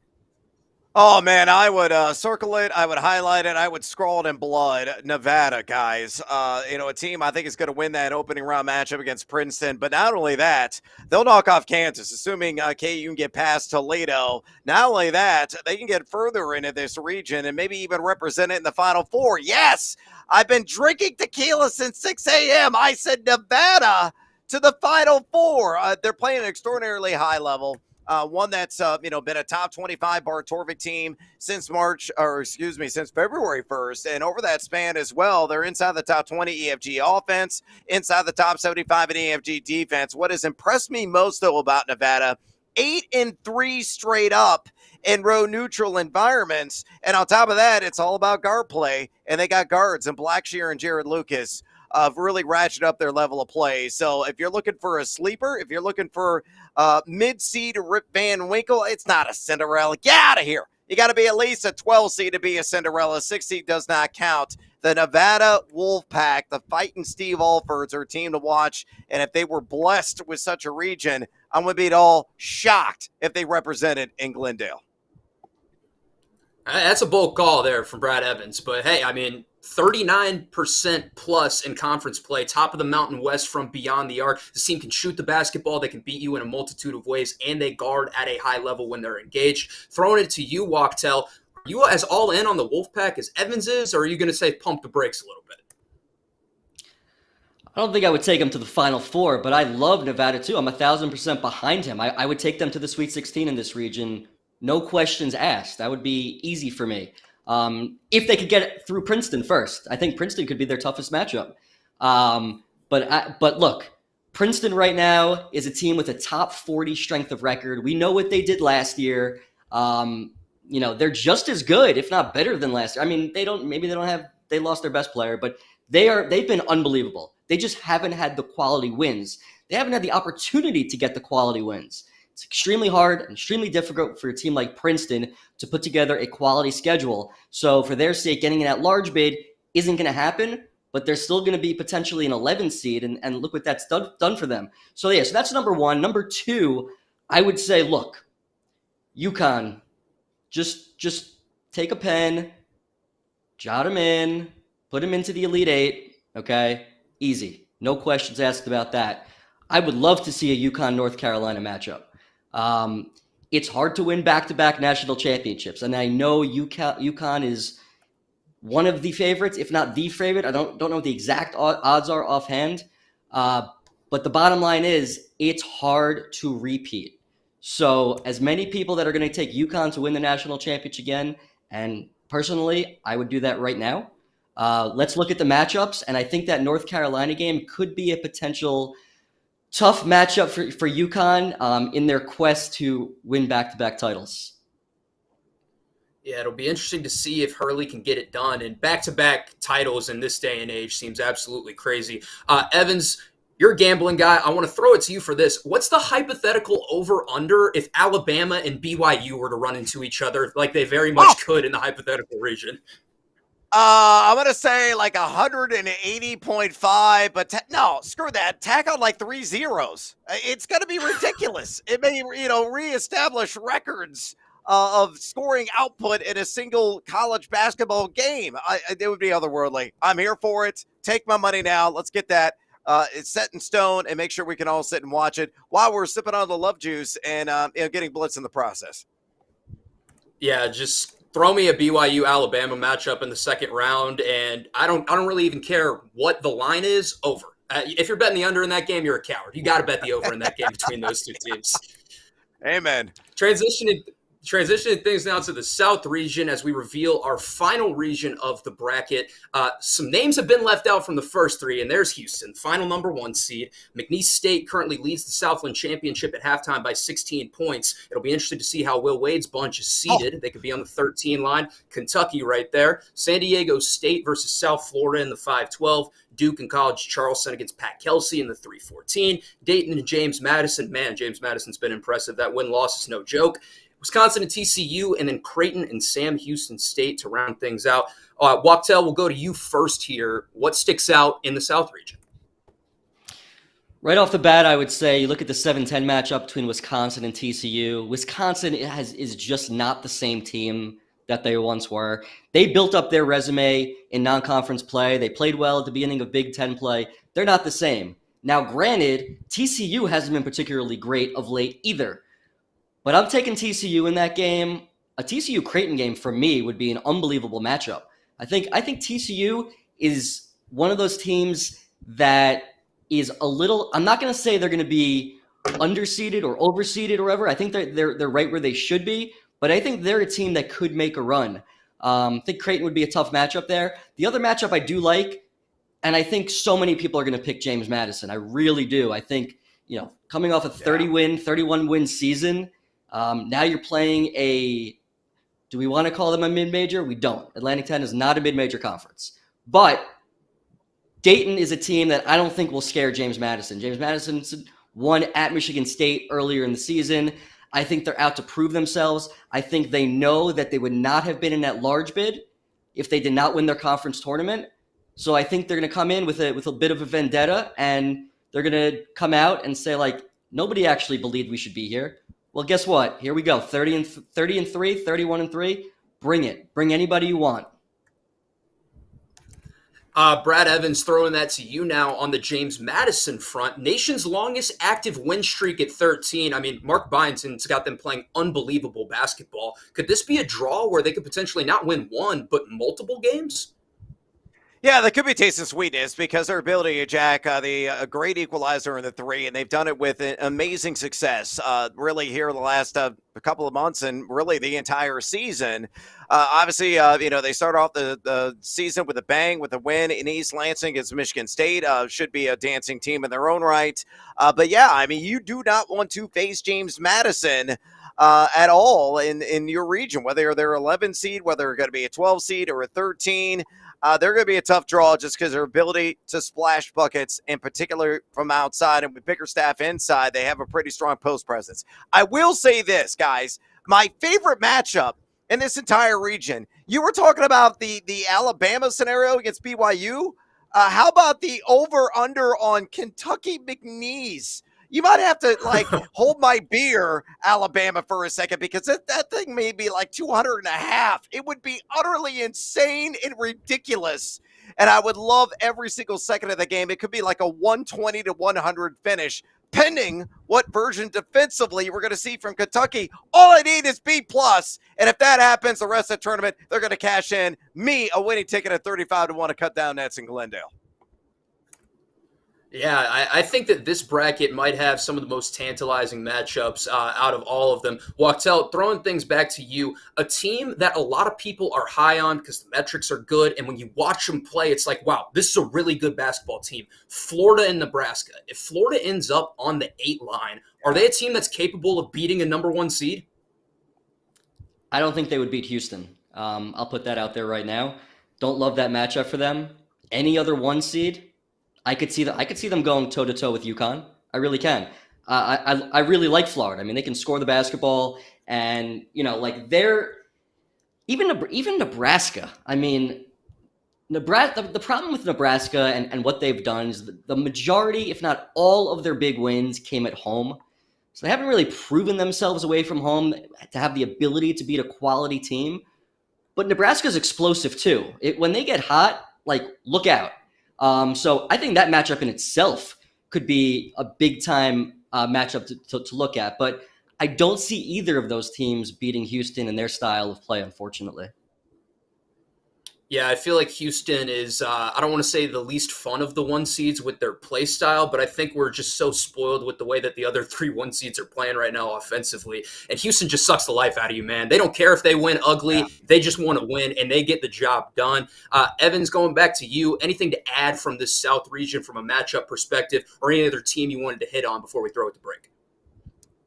Oh, man, I would circle it. I would highlight it. I would scroll it in blood. Nevada, guys. A team I think is going to win that opening round matchup against Princeton. But not only that, they'll knock off Kansas, assuming KU can get past Toledo. Not only that, they can get further into this region and maybe even represent it in the Final Four. Yes, I've been drinking tequila since 6 a.m. I said Nevada to the Final Four. They're playing an extraordinarily high level. One that's been a top 25 Bart Torvik team since February 1st, and over that span as well, they're inside the top 20 EFG offense, inside the top 75 in EFG defense. What has impressed me most though about Nevada, 8-3 straight up in row neutral environments, and on top of that, it's all about guard play, and they got guards in Blackshear and Jared Lucas. Really ratchet up their level of play. So if you're looking for a sleeper, if you're looking for mid-seed Rip Van Winkle, it's not a Cinderella. Get out of here. You got to be at least a 12 seed to be a Cinderella. 6 seed does not count. The Nevada Wolfpack, the fighting Steve Alfords, are a team to watch. And if they were blessed with such a region, I'm going to be at all shocked if they represented in Glendale. That's a bold call there from Brad Evans. But hey, I mean, 39% plus in conference play, top of the Mountain West from beyond the arc. This team can shoot the basketball. They can beat you in a multitude of ways, and they guard at a high level when they're engaged. Throwing it to you, Wachtel, are you as all in on the Wolfpack as Evans is, or are you going to say pump the brakes a little bit? I don't think I would take him to the Final Four, but I love Nevada too. I'm 1,000% behind him. I would take them to the Sweet 16 in this region. No questions asked. That would be easy for me. If they could get it through Princeton first. I think Princeton could be their toughest matchup. But look, Princeton right now is a team with a top 40 strength of record. We know what they did last year. They're just as good, if not better than last year. I mean, they lost their best player, but they've been unbelievable. They just haven't had the quality wins. They haven't had the opportunity to get the quality wins. It's extremely hard and extremely difficult for a team like Princeton to put together a quality schedule. So for their sake, getting in that large bid isn't going to happen, but they're still going to be potentially an 11 seed. And look what that's done for them. So that's number one. Number two, I would say, look, UConn, just take a pen, jot them in, put them into the Elite Eight. Okay, easy. No questions asked about that. I would love to see a UConn North Carolina matchup. It's hard to win back-to-back national championships, and I know UConn is one of the favorites, if not the favorite. I don't know what the exact odds are offhand, but the bottom line is it's hard to repeat. So as many people that are going to take UConn to win the national championship again, and personally, I would do that right now. Let's look at the matchups, and I think that North Carolina game could be a potential tough matchup for UConn in their quest to win back-to-back titles. Yeah, it'll be interesting to see if Hurley can get it done. And back-to-back titles in this day and age seems absolutely crazy. Evans, you're a gambling guy. I want to throw it to you for this. What's the hypothetical over-under if Alabama and BYU were to run into each other like they very much could in the hypothetical region? I'm going to say like 180.5, but no, screw that. Tack on like 3 zeros. It's going to be ridiculous. It may, reestablish records of scoring output in a single college basketball game. It would be otherworldly. I'm here for it. Take my money now. Let's get that. It's set in stone and make sure we can all sit and watch it while we're sipping on the love juice and getting blitz in the process. Yeah, just throw me a BYU Alabama matchup in the second round, and I don't really even care what the line is. Over. If you're betting the under in that game, you're a coward. You got to bet the over in that game between those two teams. Amen. Transitioning things now to the South region as we reveal our final region of the bracket. Some names have been left out from the first three, and there's Houston, final number 1 seed. McNeese State currently leads the Southland Championship at halftime by 16 points. It'll be interesting to see how Will Wade's bunch is seeded. They could be on the 13 line. Kentucky right there. San Diego State versus South Florida in the 5-12. Duke and College Charleston against Pat Kelsey in the 3-14. Dayton and James Madison. Man, James Madison's been impressive. That win-loss is no joke. Wisconsin and TCU, and then Creighton and Sam Houston State to round things out. Wachtel, we'll go to you first here. What sticks out in the South region? Right off the bat, I would say you look at the 7-10 matchup between Wisconsin and TCU. Wisconsin is just not the same team that they once were. They built up their resume in non-conference play. They played well at the beginning of Big Ten play. They're not the same. Now, granted, TCU hasn't been particularly great of late either. But I'm taking TCU in that game. A TCU Creighton game for me would be an unbelievable matchup. I think TCU is one of those teams that is a little. I'm not going to say they're going to be underseeded or overseeded or whatever. I think they're right where they should be. But I think they're a team that could make a run. I think Creighton would be a tough matchup there. The other matchup I do like, and I think so many people are going to pick James Madison. I really do. I think coming off a 31 win season. Now you're playing do we want to call them a mid-major? We don't. Atlantic 10 is not a mid-major conference. But Dayton is a team that I don't think will scare James Madison. James Madison won at Michigan State earlier in the season. I think they're out to prove themselves. I think they know that they would not have been in that large bid if they did not win their conference tournament. So I think they're going to come in with a bit of a vendetta, and they're going to come out and say, nobody actually believed we should be here. Well, guess what? Here we go. 30-3, 31-3. Bring it. Bring anybody you want. Brad Evans, throwing that to you now on the James Madison front. Nation's longest active win streak at 13. I mean, Mark Byington's got them playing unbelievable basketball. Could this be a draw where they could potentially not win one, but multiple games? Yeah, that could be taste and sweetness because their ability to jack a great equalizer in the 3, and they've done it with amazing success really here in the last couple of months and really the entire season. Obviously, they start off the season with a bang, with a win in East Lansing against Michigan State. Should be a dancing team in their own right. But yeah, I mean, you do not want to face James Madison at all in your region, whether they're 11 seed, whether they're going to be a 12 seed or a 13. They're going to be a tough draw just because their ability to splash buckets, in particular from outside and with Bickerstaff inside, they have a pretty strong post presence. I will say this, guys. My favorite matchup in this entire region, you were talking about the Alabama scenario against BYU. How about the over-under on Kentucky McNeese? You might have to hold my beer, Alabama, for a second, because that thing may be 200.5. It would be utterly insane and ridiculous. And I would love every single second of the game. It could be a 120-100 finish, pending what version defensively we're going to see from Kentucky. All I need is B+. And if that happens, the rest of the tournament, they're going to cash in me a winning ticket at 35-1 to cut down nets in Glendale. Yeah, I think that this bracket might have some of the most tantalizing matchups out of all of them. Wachtel, throwing things back to you, a team that a lot of people are high on because the metrics are good, and when you watch them play, it's wow, this is a really good basketball team. Florida and Nebraska. If Florida ends up on the 8 line, are they a team that's capable of beating a number 1 seed? I don't think they would beat Houston. I'll put that out there right now. Don't love that matchup for them. Any other 1 seed, I could see them going toe-to-toe with UConn. I really can. I really like Florida. I mean, they can score the basketball, and they're even Nebraska. I mean, Nebraska. The problem with Nebraska and what they've done is the majority, if not all, of their big wins came at home. So they haven't really proven themselves away from home to have the ability to beat a quality team. But Nebraska's explosive too. When they get hot, look out. So I think that matchup in itself could be a big-time matchup to look at. But I don't see either of those teams beating Houston in their style of play, unfortunately. Yeah, I feel like Houston is, I don't want to say the least fun of the 1 seeds with their play style, but I think we're just so spoiled with the way that the other 3 1 seeds are playing right now offensively. And Houston just sucks the life out of you, man. They don't care if they win ugly. Yeah. They just want to win, and they get the job done. Evans, going back to you, anything to add from this South region from a matchup perspective, or any other team you wanted to hit on before we throw it to break?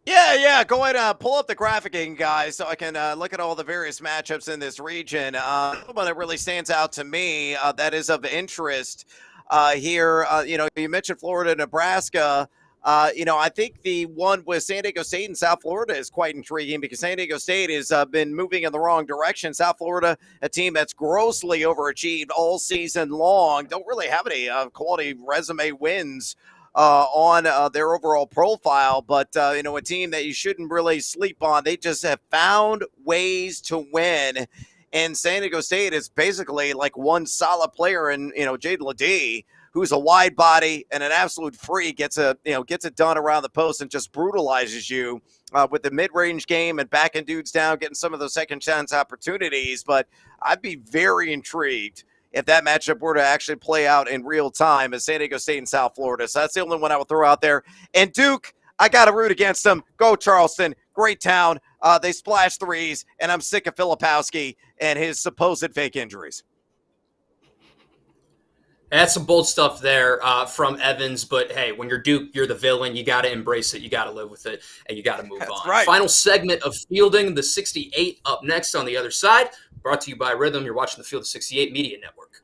Yeah. Go ahead and pull up the graphic again, guys, so I can look at all the various matchups in this region. One that really stands out to me that is of interest here. You mentioned Florida, Nebraska. I think the one with San Diego State and South Florida is quite intriguing because San Diego State has been moving in the wrong direction. South Florida, a team that's grossly overachieved all season long, don't really have any quality resume wins on their overall profile, but a team that you shouldn't really sleep on. They just have found ways to win, and San Diego State is basically like one solid player in Jade Ledee, who's a wide body and an absolute freak, gets it done around the post and just brutalizes you with the mid-range game and backing dudes down, getting some of those second chance opportunities. But I'd be very intrigued if that matchup were to actually play out in real time as San Diego State and South Florida. So that's the only one I would throw out there. And Duke, I got to root against them. Go Charleston. Great town. They splash threes, and I'm sick of Filipowski and his supposed fake injuries. That's some bold stuff there from Evans, but hey, when you're Duke, you're the villain. You got to embrace it. You got to live with it, and you got to move on. Right. Final segment of Fielding the 68 up next on the other side. Brought to you by Rhythm. You're watching the Field of 68 Media Network.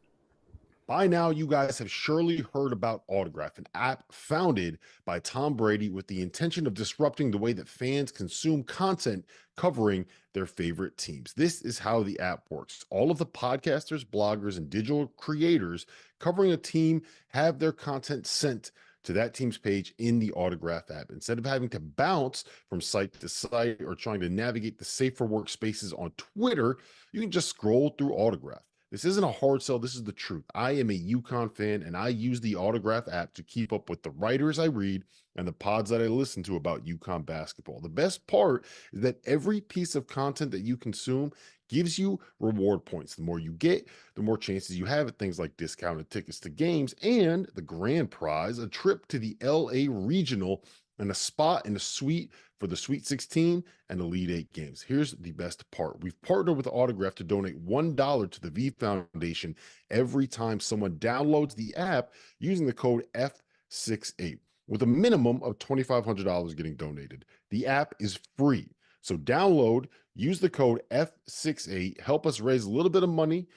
By now, you guys have surely heard about Autograph, an app founded by Tom Brady with the intention of disrupting the way that fans consume content covering their favorite teams. This is how the app works. All of the podcasters, bloggers, and digital creators covering a team have their content sent to that team's page in the Autograph app. Instead of having to bounce from site to site or trying to navigate the safer workspaces on Twitter, you can just scroll through Autograph. This isn't a hard sell. This is the truth. I am a UConn fan, and I use the Autograph app to keep up with the writers I read and the pods that I listen to about UConn basketball. The best part is that every piece of content that you consume gives you reward points. The more you get, the more chances you have at things like discounted tickets to games and the grand prize, a trip to the LA Regional and a spot in a suite for the Sweet 16 and Elite 8 games. Here's the best part. We've partnered with Autograph to donate $1 to the V Foundation every time someone downloads the app using the code F68, with a minimum of $2,500 getting donated. The app is free. So download, use the code F68, help us raise a little bit of money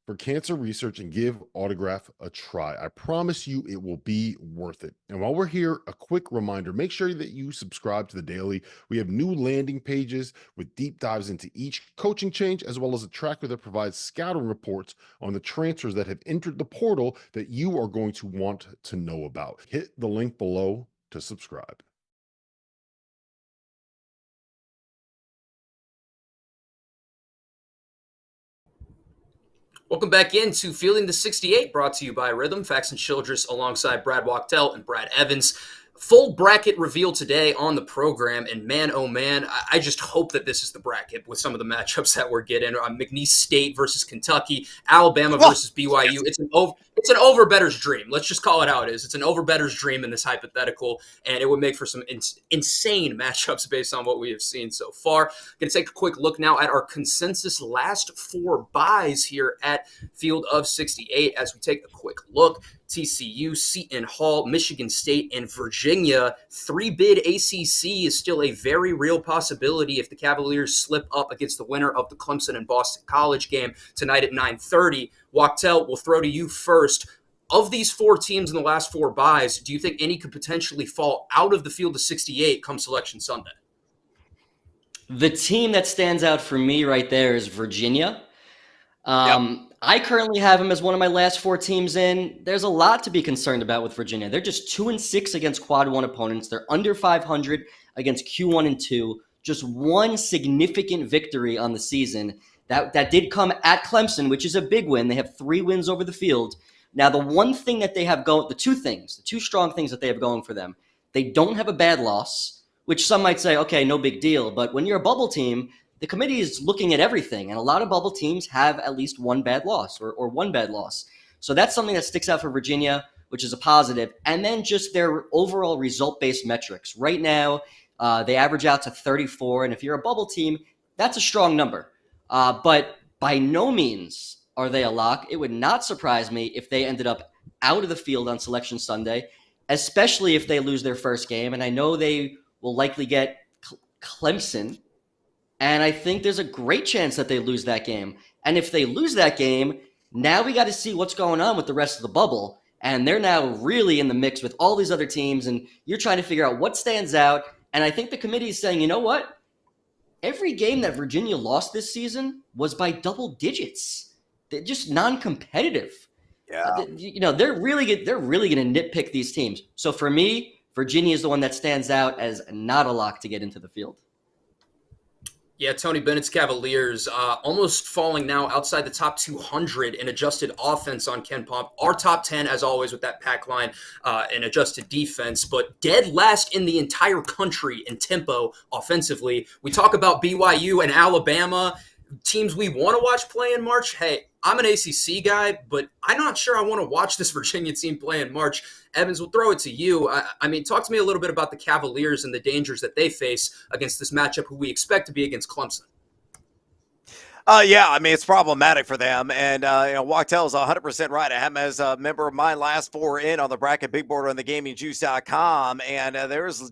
for cancer research, and give Autograph a try. I promise you it will be worth it. And while we're here, a quick reminder, make sure that you subscribe to the Daily. We have new landing pages with deep dives into each coaching change, as well as a tracker that provides scouting reports on the transfers that have entered the portal that you are going to want to know about. Hit the link below to subscribe. Welcome back into Fielding the 68, brought to you by Rhythm. Faxon Childress alongside Brad Wachtel and Brad Evans. Full bracket reveal today on the program, and man, oh man, I just hope that this is the bracket with some of the matchups that we're getting. McNeese State versus Kentucky, Alabama versus BYU. It's an over-better's dream. Let's just call it how it is. It's an over-better's dream in this hypothetical, and it would make for some insane matchups based on what we have seen so far. Going to take a quick look now at our consensus last 4 buys here at Field of 68 as we take a quick look. TCU, Seton Hall, Michigan State, and Virginia. 3-bid ACC is still a very real possibility if the Cavaliers slip up against the winner of the Clemson and Boston College game tonight at 9:30. Wachtel, we'll throw to you first. Of these 4 teams in the last 4 buys, do you think any could potentially fall out of the Field of 68 come Selection Sunday? The team that stands out for me right there is Virginia. I currently have them as one of my last 4 teams in. There's a lot to be concerned about with Virginia. They're just 2-6 against quad 1 opponents. They're under 500 against Q1 and 2. Just one significant victory on the season. That did come at Clemson, which is a big win. They have 3 wins over the field. Now, the one thing that they have going, the 2 strong things that they have going for them, they don't have a bad loss, which some might say, okay, no big deal. But when you're a bubble team, the committee is looking at everything, and a lot of bubble teams have at least one bad loss or one bad loss. So that's something that sticks out for Virginia, which is a positive. And then just their overall result-based metrics. Right now, they average out to 34, and if you're a bubble team, that's a strong number. But by no means are they a lock. It would not surprise me if they ended up out of the field on Selection Sunday, especially if they lose their first game. And I know they will likely get Clemson, and I think there's a great chance that they lose that game. And if they lose that game, now we got to see what's going on with the rest of the bubble. And they're now really in the mix with all these other teams, and you're trying to figure out what stands out. And I think the committee is saying, you know what? Every game that Virginia lost this season was by double digits. They're just non-competitive. Yeah. They're really going to nitpick these teams. So for me, Virginia is the one that stands out as not a lock to get into the field. Yeah, Tony Bennett's Cavaliers almost falling now outside the top 200 in adjusted offense on Ken Pom. Our top 10, as always, with that pack line and adjusted defense, but dead last in the entire country in tempo offensively. We talk about BYU and Alabama, teams we want to watch play in March. Hey, I'm an ACC guy, but I'm not sure I want to watch this Virginia team play in March. Evans, we'll throw it to you. I mean, talk to me a little bit about the Cavaliers and the dangers that they face against this matchup, who we expect to be against Clemson. Yeah, I mean, it's problematic for them. And, Wachtel is 100% right. I have him as a member of my last four in on the bracket big board on thegamingjuice.com. And there's,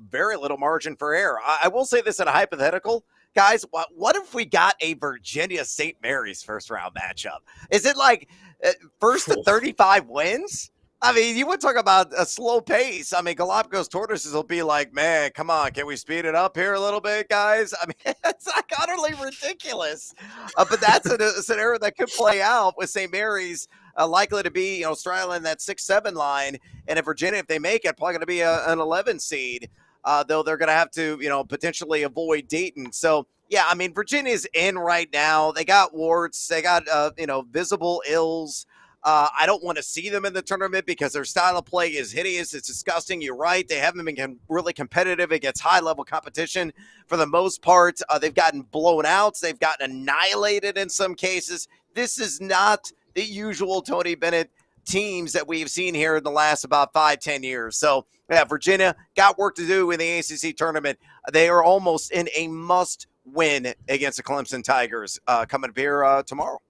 very little margin for error. I will say this in a hypothetical. Guys, what if we got a Virginia-St. Mary's first-round matchup? Is it like first to 35 wins? I mean, you would talk about a slow pace. I mean, Galapagos tortoises will be like, man, come on, can we speed it up here a little bit, guys? I mean, it's like utterly ridiculous. But that's a scenario that could play out with St. Mary's likely to be, straddling that 6-7 line. And if Virginia, if they make it, probably going to be an 11 seed. Though they're going to have to, potentially avoid Dayton. So, yeah, I mean, Virginia's in right now. They got warts. They got, visible ills. I don't want to see them in the tournament because their style of play is hideous. It's disgusting. You're right. They haven't been really competitive against high-level competition for the most part. They've gotten blown out. They've gotten annihilated in some cases. This is not the usual Tony Bennett teams that we've seen here in the last about 5-10 years. So, yeah, Virginia got work to do in the ACC tournament. They are almost in a must-win against the Clemson Tigers coming up here tomorrow.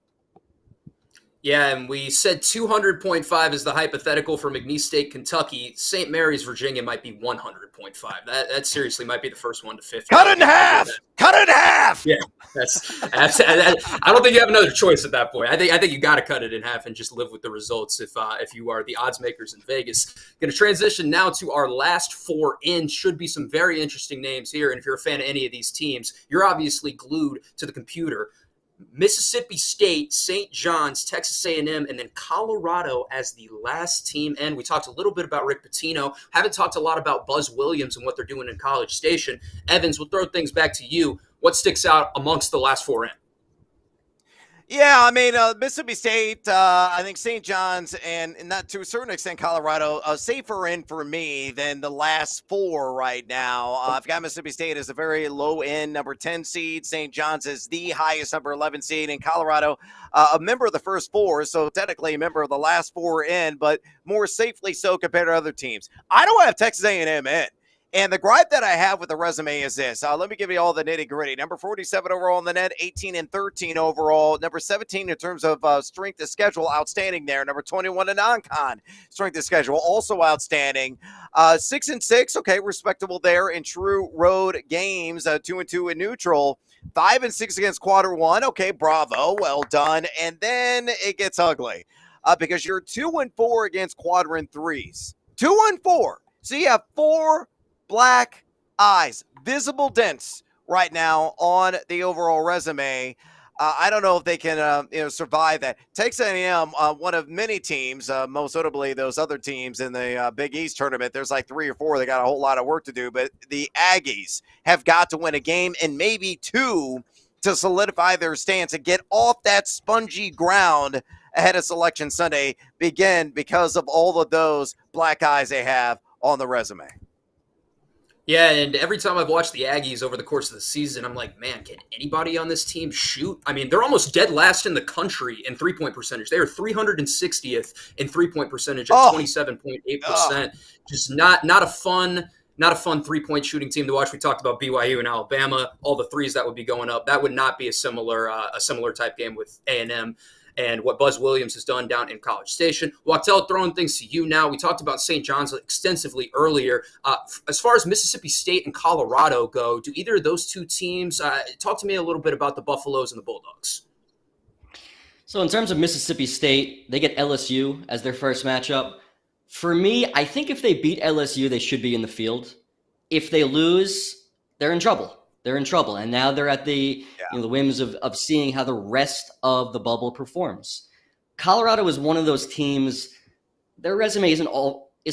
Yeah, and we said 200.5 is the hypothetical for McNeese State, Kentucky. St. Mary's, Virginia might be 100.5. That seriously might be the first one to 50. Cut it in half! Cut it in half! Yeah, that's I don't think you have another choice at that point. I think you got to cut it in half and just live with the results if you are the odds makers in Vegas. Going to transition now to our last four in. Should be some very interesting names here. And if you're a fan of any of these teams, you're obviously glued to the computer. Mississippi State, St. John's, Texas A&M, and then Colorado as the last team. And we talked a little bit about Rick Pitino. Haven't talked a lot about Buzz Williams and what they're doing in College Station. Evans, we'll throw things back to you. What sticks out amongst the last four in? Yeah, I mean, Mississippi State, I think St. John's, and not to a certain extent Colorado, safer in for me than the last four right now. I've got Mississippi State as a very low-end number 10 seed. St. John's is the highest number 11 seed. And Colorado, a member of the first four, so technically a member of the last four in, but more safely so compared to other teams. I don't have Texas A&M in. And the gripe that I have with the resume is this. Let me give you all the nitty-gritty. Number 47 overall in the net, 18-13 overall. Number 17 in terms of strength of schedule, outstanding there. Number 21 in non-con strength of schedule, also outstanding. 6-6, okay, respectable there in true road games. 2-2 in neutral. 5-6 against quarter one. Okay, bravo, well done. And then it gets ugly because you're 2-4 against quadrant threes. 2-4. So you have four black eyes, visible dents right now on the overall resume. I don't know if they can survive that. Texas A&M, one of many teams, most notably those other teams in the Big East tournament. There's like 3 or 4 that got a whole lot of work to do, but the Aggies have got to win a game and maybe 2 to solidify their stance and get off that spongy ground ahead of Selection Sunday, because of all of those black eyes they have on the resume. Yeah, and every time I've watched the Aggies over the course of the season, I'm like, man, can anybody on this team shoot? I mean, they're almost dead last in the country in three-point percentage. They are 360th in three-point percentage at Oh, 27.8%. Just not a fun three-point shooting team to watch. We talked about BYU and Alabama, all the threes that would be going up. That would not be a similar type game with A&M. And what Buzz Williams has done down in College Station. Wachtel, throwing things to you now. We talked about St. John's extensively earlier. As far as Mississippi State and Colorado go, do either of those two teams talk to me a little bit about the Buffaloes and the Bulldogs? So in terms of Mississippi State, they get LSU as their first matchup. For me, I think if they beat LSU, they should be in the field. If they lose, they're in trouble. They're in trouble. And now they're at the the whims of seeing how the rest of the bubble performs. Colorado is one of those teams, their resume isn't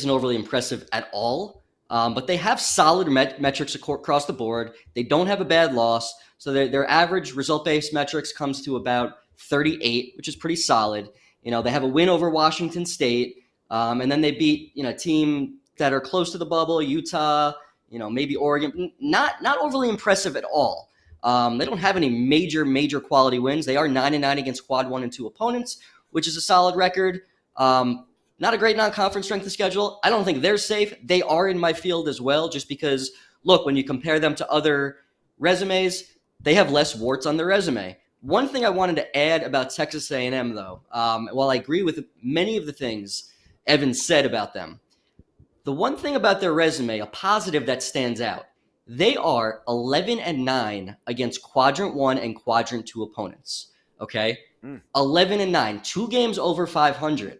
overly impressive at all, but they have solid metrics across the board. They don't have a bad loss. So their average result-based metrics comes to about 38, which is pretty solid. They have a win over Washington State, and then they beat a team that are close to the bubble, Utah, maybe Oregon. Not overly impressive at all. They don't have any major quality wins. They are 9-9 against quad 1 and 2 opponents, which is a solid record. Not a great non-conference strength of schedule. I don't think they're safe. They are in my field as well, just because, look, when you compare them to other resumes, they have less warts on their resume. One thing I wanted to add about Texas A&M, though, while I agree with many of the things Evans said about them, the one thing about their resume, a positive that stands out, they are 11-9 against quadrant 1 and quadrant 2 opponents. Okay? 11-9, 2 games over 500.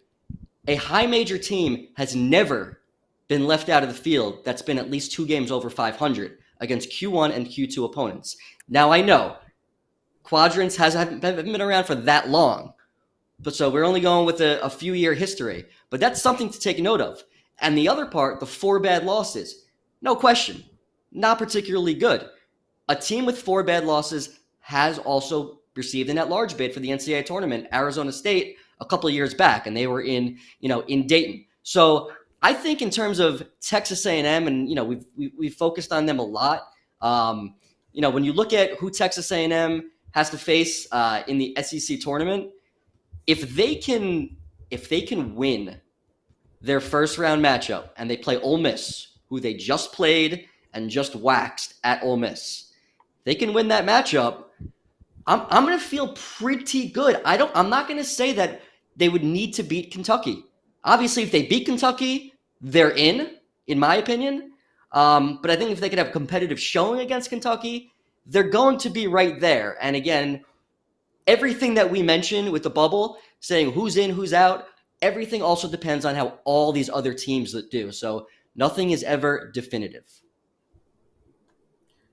A high major team has never been left out of the field that's been at least 2 games over 500 against Q1 and Q2 opponents. Now, I know quadrants haven't been around for that long, but so we're only going with a few-year history. But that's something to take note of. And the other part, the 4 bad losses, no question, not particularly good. A team with 4 bad losses has also received an at-large bid for the NCAA tournament, Arizona State, a couple of years back, and they were in Dayton. So I think in terms of Texas A&M, and we've focused on them a lot. When you look at who Texas A&M has to face in the SEC tournament, if they can win their first round matchup and they play Ole Miss, who they just played and just waxed at Ole Miss, they can win that matchup. I'm going to feel pretty good. I'm not going to say that they would need to beat Kentucky. Obviously, if they beat Kentucky, they're in my opinion. But I think if they could have a competitive showing against Kentucky, they're going to be right there. And again, everything that we mentioned with the bubble, saying who's in, who's out, everything also depends on how all these other teams do. So nothing is ever definitive.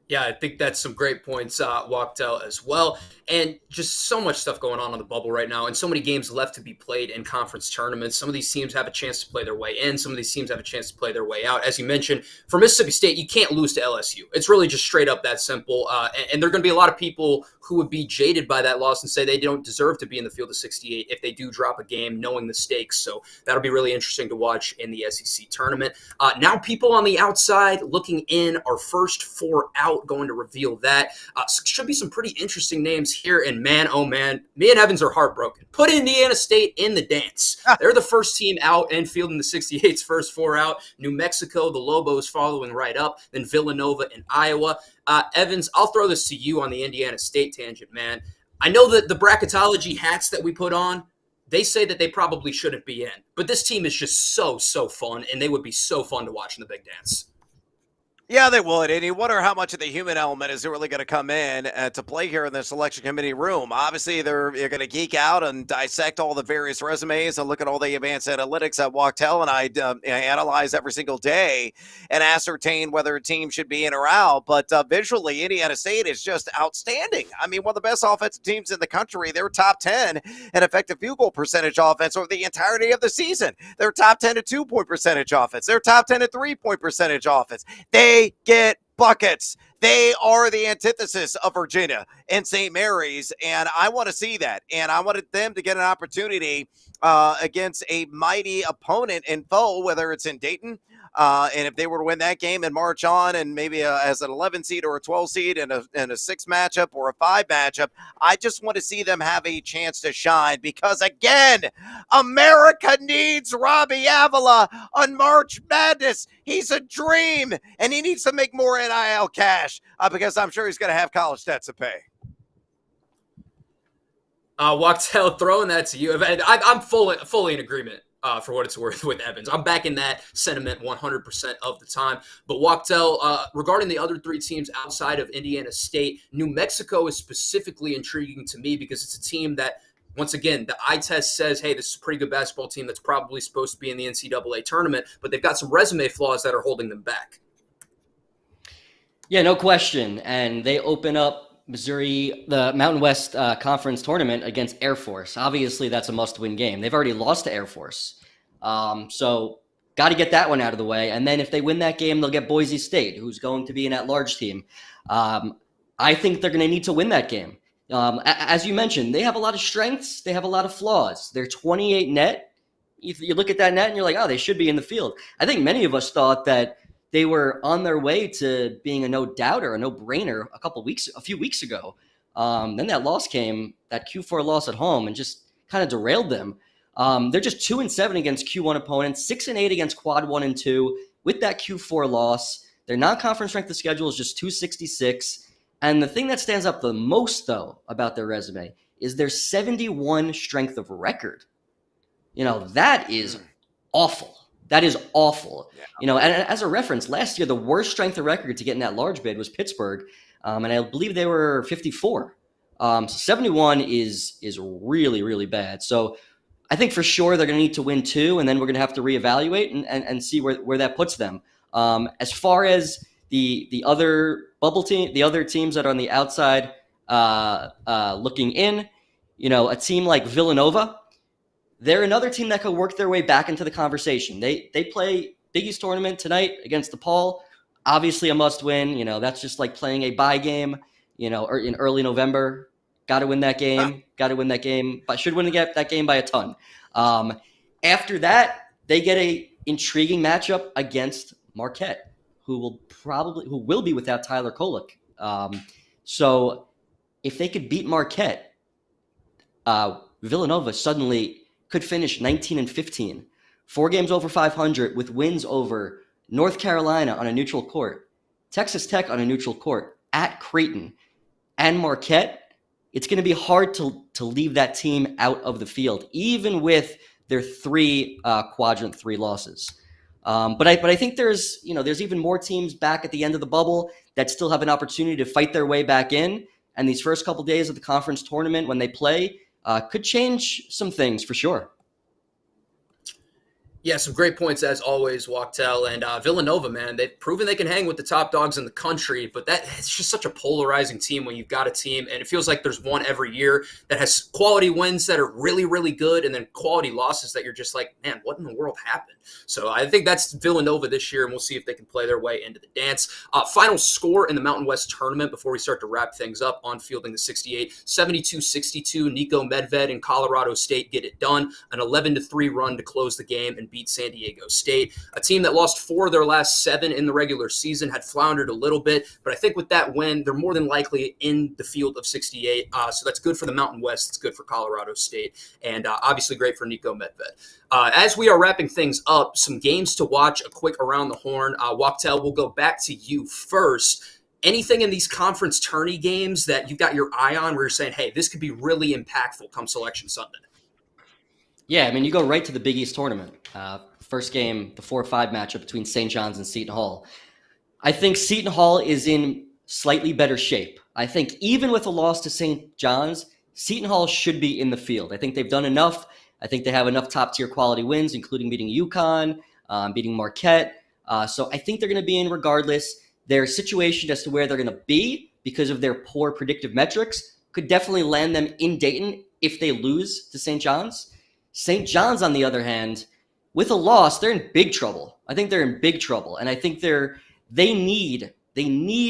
Yeah, I think that's some great points, Wachtel, as well. And just so much stuff going on the bubble right now and so many games left to be played in conference tournaments. Some of these teams have a chance to play their way in. Some of these teams have a chance to play their way out. As you mentioned, for Mississippi State, you can't lose to LSU. It's really just straight up that simple. And there are going to be a lot of people who would be jaded by that loss and say they don't deserve to be in the field of 68 if they do drop a game knowing the stakes. So that'll be really interesting to watch in the SEC tournament. Now people on the outside looking in, our first 4 out, going to reveal that. Should be some pretty interesting names here. And man, oh man, me and Evans are heartbroken. Put Indiana State in the dance. They're the first team out and fielding the 68's first 4 out. New Mexico, the Lobos following right up. Then Villanova and Iowa. Evans, I'll throw this to you on the Indiana State tangent, man. I know that the bracketology hats that we put on, they say that they probably shouldn't be in. But this team is just so fun, and they would be so fun to watch in the big dance. Yeah, they would. And you wonder how much of the human element is really going to come in to play here in the selection committee room. Obviously, they're going to geek out and dissect all the various resumes and look at all the advanced analytics that Wachtel and I analyze every single day and ascertain whether a team should be in or out. But visually, Indiana State is just outstanding. I mean, one of the best offensive teams in the country. They're top 10 in effective field goal percentage offense over the entirety of the season. They're top 10 at 2-point percentage offense. They're top 10 at 3-point percentage offense. They get buckets. They are the antithesis of Virginia and St. Mary's, and I want to see that. And I wanted them to get an opportunity against a mighty opponent and foe, whether it's in Dayton And if they were to win that game and march on and maybe as an 11 seed or a 12 seed in a 6 matchup or a 5 matchup, I just want to see them have a chance to shine because, again, America needs Robbie Avila on March Madness. He's a dream, and he needs to make more NIL cash because I'm sure he's going to have college debts to pay. Wachtel, throwing that to you. I'm fully in agreement. For what it's worth with Evans. I'm backing that sentiment 100% of the time. But Wachtel, regarding the other 3 teams outside of Indiana State, New Mexico is specifically intriguing to me because it's a team that, once again, the eye test says, hey, this is a pretty good basketball team that's probably supposed to be in the NCAA tournament, but they've got some resume flaws that are holding them back. Yeah, no question. And they open up Missouri, the Mountain West Conference tournament against Air Force. Obviously, that's a must-win game. They've already lost to Air Force. So got to get that one out of the way. And then if they win that game, they'll get Boise State, who's going to be an at-large team. I think they're going to need to win that game. As you mentioned, they have a lot of strengths. They have a lot of flaws. They're 28 net. You look at that net and you're like, oh, they should be in the field. I think many of us thought that they were on their way to being a no-doubter, a no-brainer a few weeks ago. Then that loss came, that Q4 loss at home, and just kind of derailed them. They're just 2-7 against Q1 opponents, 6-8 against quad 1 and 2 with that Q4 loss. Their non-conference strength of schedule is just 266. And the thing that stands up the most, though, about their resume is their 71 strength of record. That is awful. That is awful. Yeah. And as a reference, last year, the worst strength of record to get in that large bid was Pittsburgh. And I believe they were 54. So 71 is really, really bad. So I think for sure they're going to need to win 2, and then we're going to have to reevaluate and see where that puts them. As far as the other bubble team, the other teams that are on the outside looking in, a team like Villanova, they're another team that could work their way back into the conversation. They play Big East tournament tonight against DePaul. Obviously a must win. That's just like playing a bye game, or in early November. Got to win that game. Got to win that game. But should win that game by a ton. After that, they get a intriguing matchup against Marquette, who will be without Tyler Kolek. So if they could beat Marquette, Villanova suddenly could finish 19-15, 4 games over 500 with wins over North Carolina on a neutral court, Texas Tech on a neutral court, at Creighton, and Marquette. It's going to be hard to leave that team out of the field, even with their 3 quadrant 3 losses. But I think there's even more teams back at the end of the bubble that still have an opportunity to fight their way back in. And these first couple days of the conference tournament, when they play, could change some things for sure. Yeah, some great points as always, Wachtel. And Villanova, man, they've proven they can hang with the top dogs in the country, but it's just such a polarizing team when you've got a team, and it feels like there's one every year that has quality wins that are really, really good, and then quality losses that you're just like, man, what in the world happened? So I think that's Villanova this year, and we'll see if they can play their way into the dance. Final score in the Mountain West tournament before we start to wrap things up on Fielding the 68, 72-62. Nico Medved and Colorado State get it done. An 11-3 run to close the game and beat San Diego State, a team that lost 4 of their last 7 in the regular season, had floundered a little bit, but I think with that win, they're more than likely in the field of 68. So that's good for the Mountain West. It's good for Colorado State, and obviously great for Nico Medved. As we are wrapping things up, some games to watch, a quick around the horn. Wachtel, we'll go back to you first. Anything in these conference tourney games that you've got your eye on where you're saying, hey, this could be really impactful come Selection Sunday? Yeah, I mean, you go right to the Big East tournament. First game, the 4-5 matchup between St. John's and Seton Hall. I think Seton Hall is in slightly better shape. I think even with a loss to St. John's, Seton Hall should be in the field. I think they've done enough. I think they have enough top-tier quality wins, including beating UConn, beating Marquette. So I think they're going to be in regardless. Their situation as to where they're going to be because of their poor predictive metrics could definitely land them in Dayton if they lose to St. John's. St. John's, on the other hand, with a loss, they're in big trouble. I think they're in big trouble, and I think they need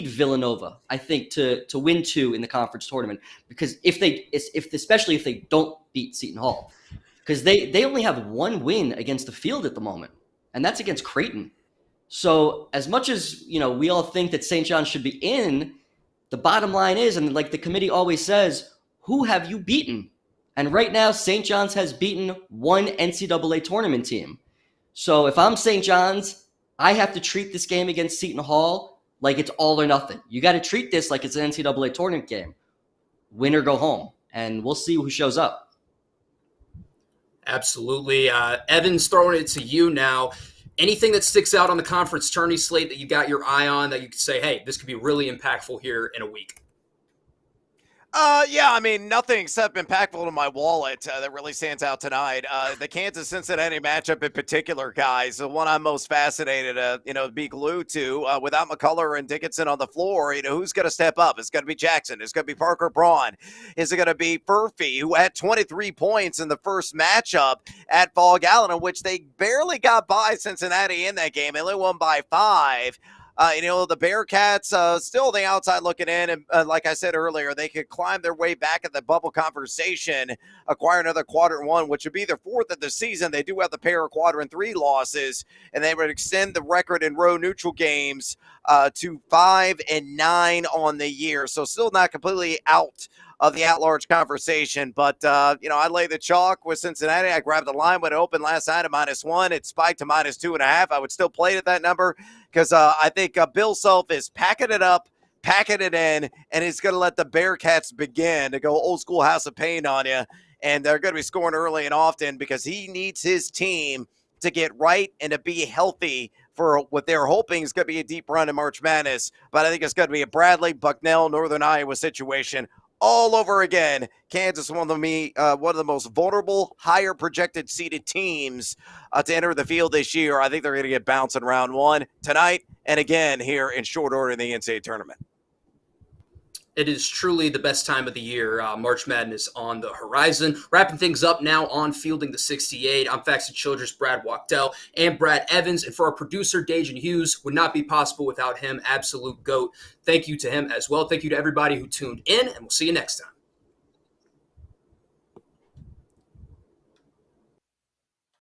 Villanova, I think, to win 2 in the conference tournament, because especially if they don't beat Seton Hall, because they only have 1 win against the field at the moment, and that's against Creighton. So as much as, we all think that St. John's should be in, the bottom line is, and like the committee always says, who have you beaten? And right now, St. John's has beaten one NCAA tournament team. So if I'm St. John's, I have to treat this game against Seton Hall like it's all or nothing. You got to treat this like it's an NCAA tournament game. Win or go home. And we'll see who shows up. Absolutely. Evans, throwing it to you now. Anything that sticks out on the conference tourney slate that you got your eye on that you could say, hey, this could be really impactful here in a week? Yeah, I mean, nothing except impactful to my wallet that really stands out tonight. The Kansas-Cincinnati matchup in particular, guys, the one I'm most fascinated to, be glued to. Without McCullough and Dickinson on the floor, who's going to step up? It's going to be Jackson. It's going to be Parker Braun. Is it going to be Furphy, who had 23 points in the first matchup at Fog Allen, in which they barely got by Cincinnati in that game. They only won by 5. The Bearcats still on the outside looking in. And like I said earlier, they could climb their way back in the bubble conversation, acquire another quadrant 1, which would be their 4th of the season. They do have the pair of quadrant 3 losses, and they would extend the record in row neutral games to 5-9 on the year. So still not completely out of the at-large conversation. But, I lay the chalk with Cincinnati. I grabbed the line when it opened last night at -1. It spiked to -2.5. I would still play it at that number because I think Bill Self is packing it up, packing it in, and he's going to let the Bearcats begin to go old school House of Pain on you. And they're going to be scoring early and often because he needs his team to get right and to be healthy for what they're hoping is going to be a deep run in March Madness. But I think it's going to be a Bradley, Bucknell, Northern Iowa situation all over again. Kansas, one of the most vulnerable, higher projected seeded teams to enter the field this year. I think they're going to get bounced in round 1 tonight and again here in short order in the NCAA tournament. It is truly the best time of the year. March Madness on the horizon. Wrapping things up now on Fielding the 68. I'm Faxon Childress, Brad Wachtel, and Brad Evans. And for our producer, Dajan Hughes, would not be possible without him. Absolute GOAT. Thank you to him as well. Thank you to everybody who tuned in, and we'll see you next time.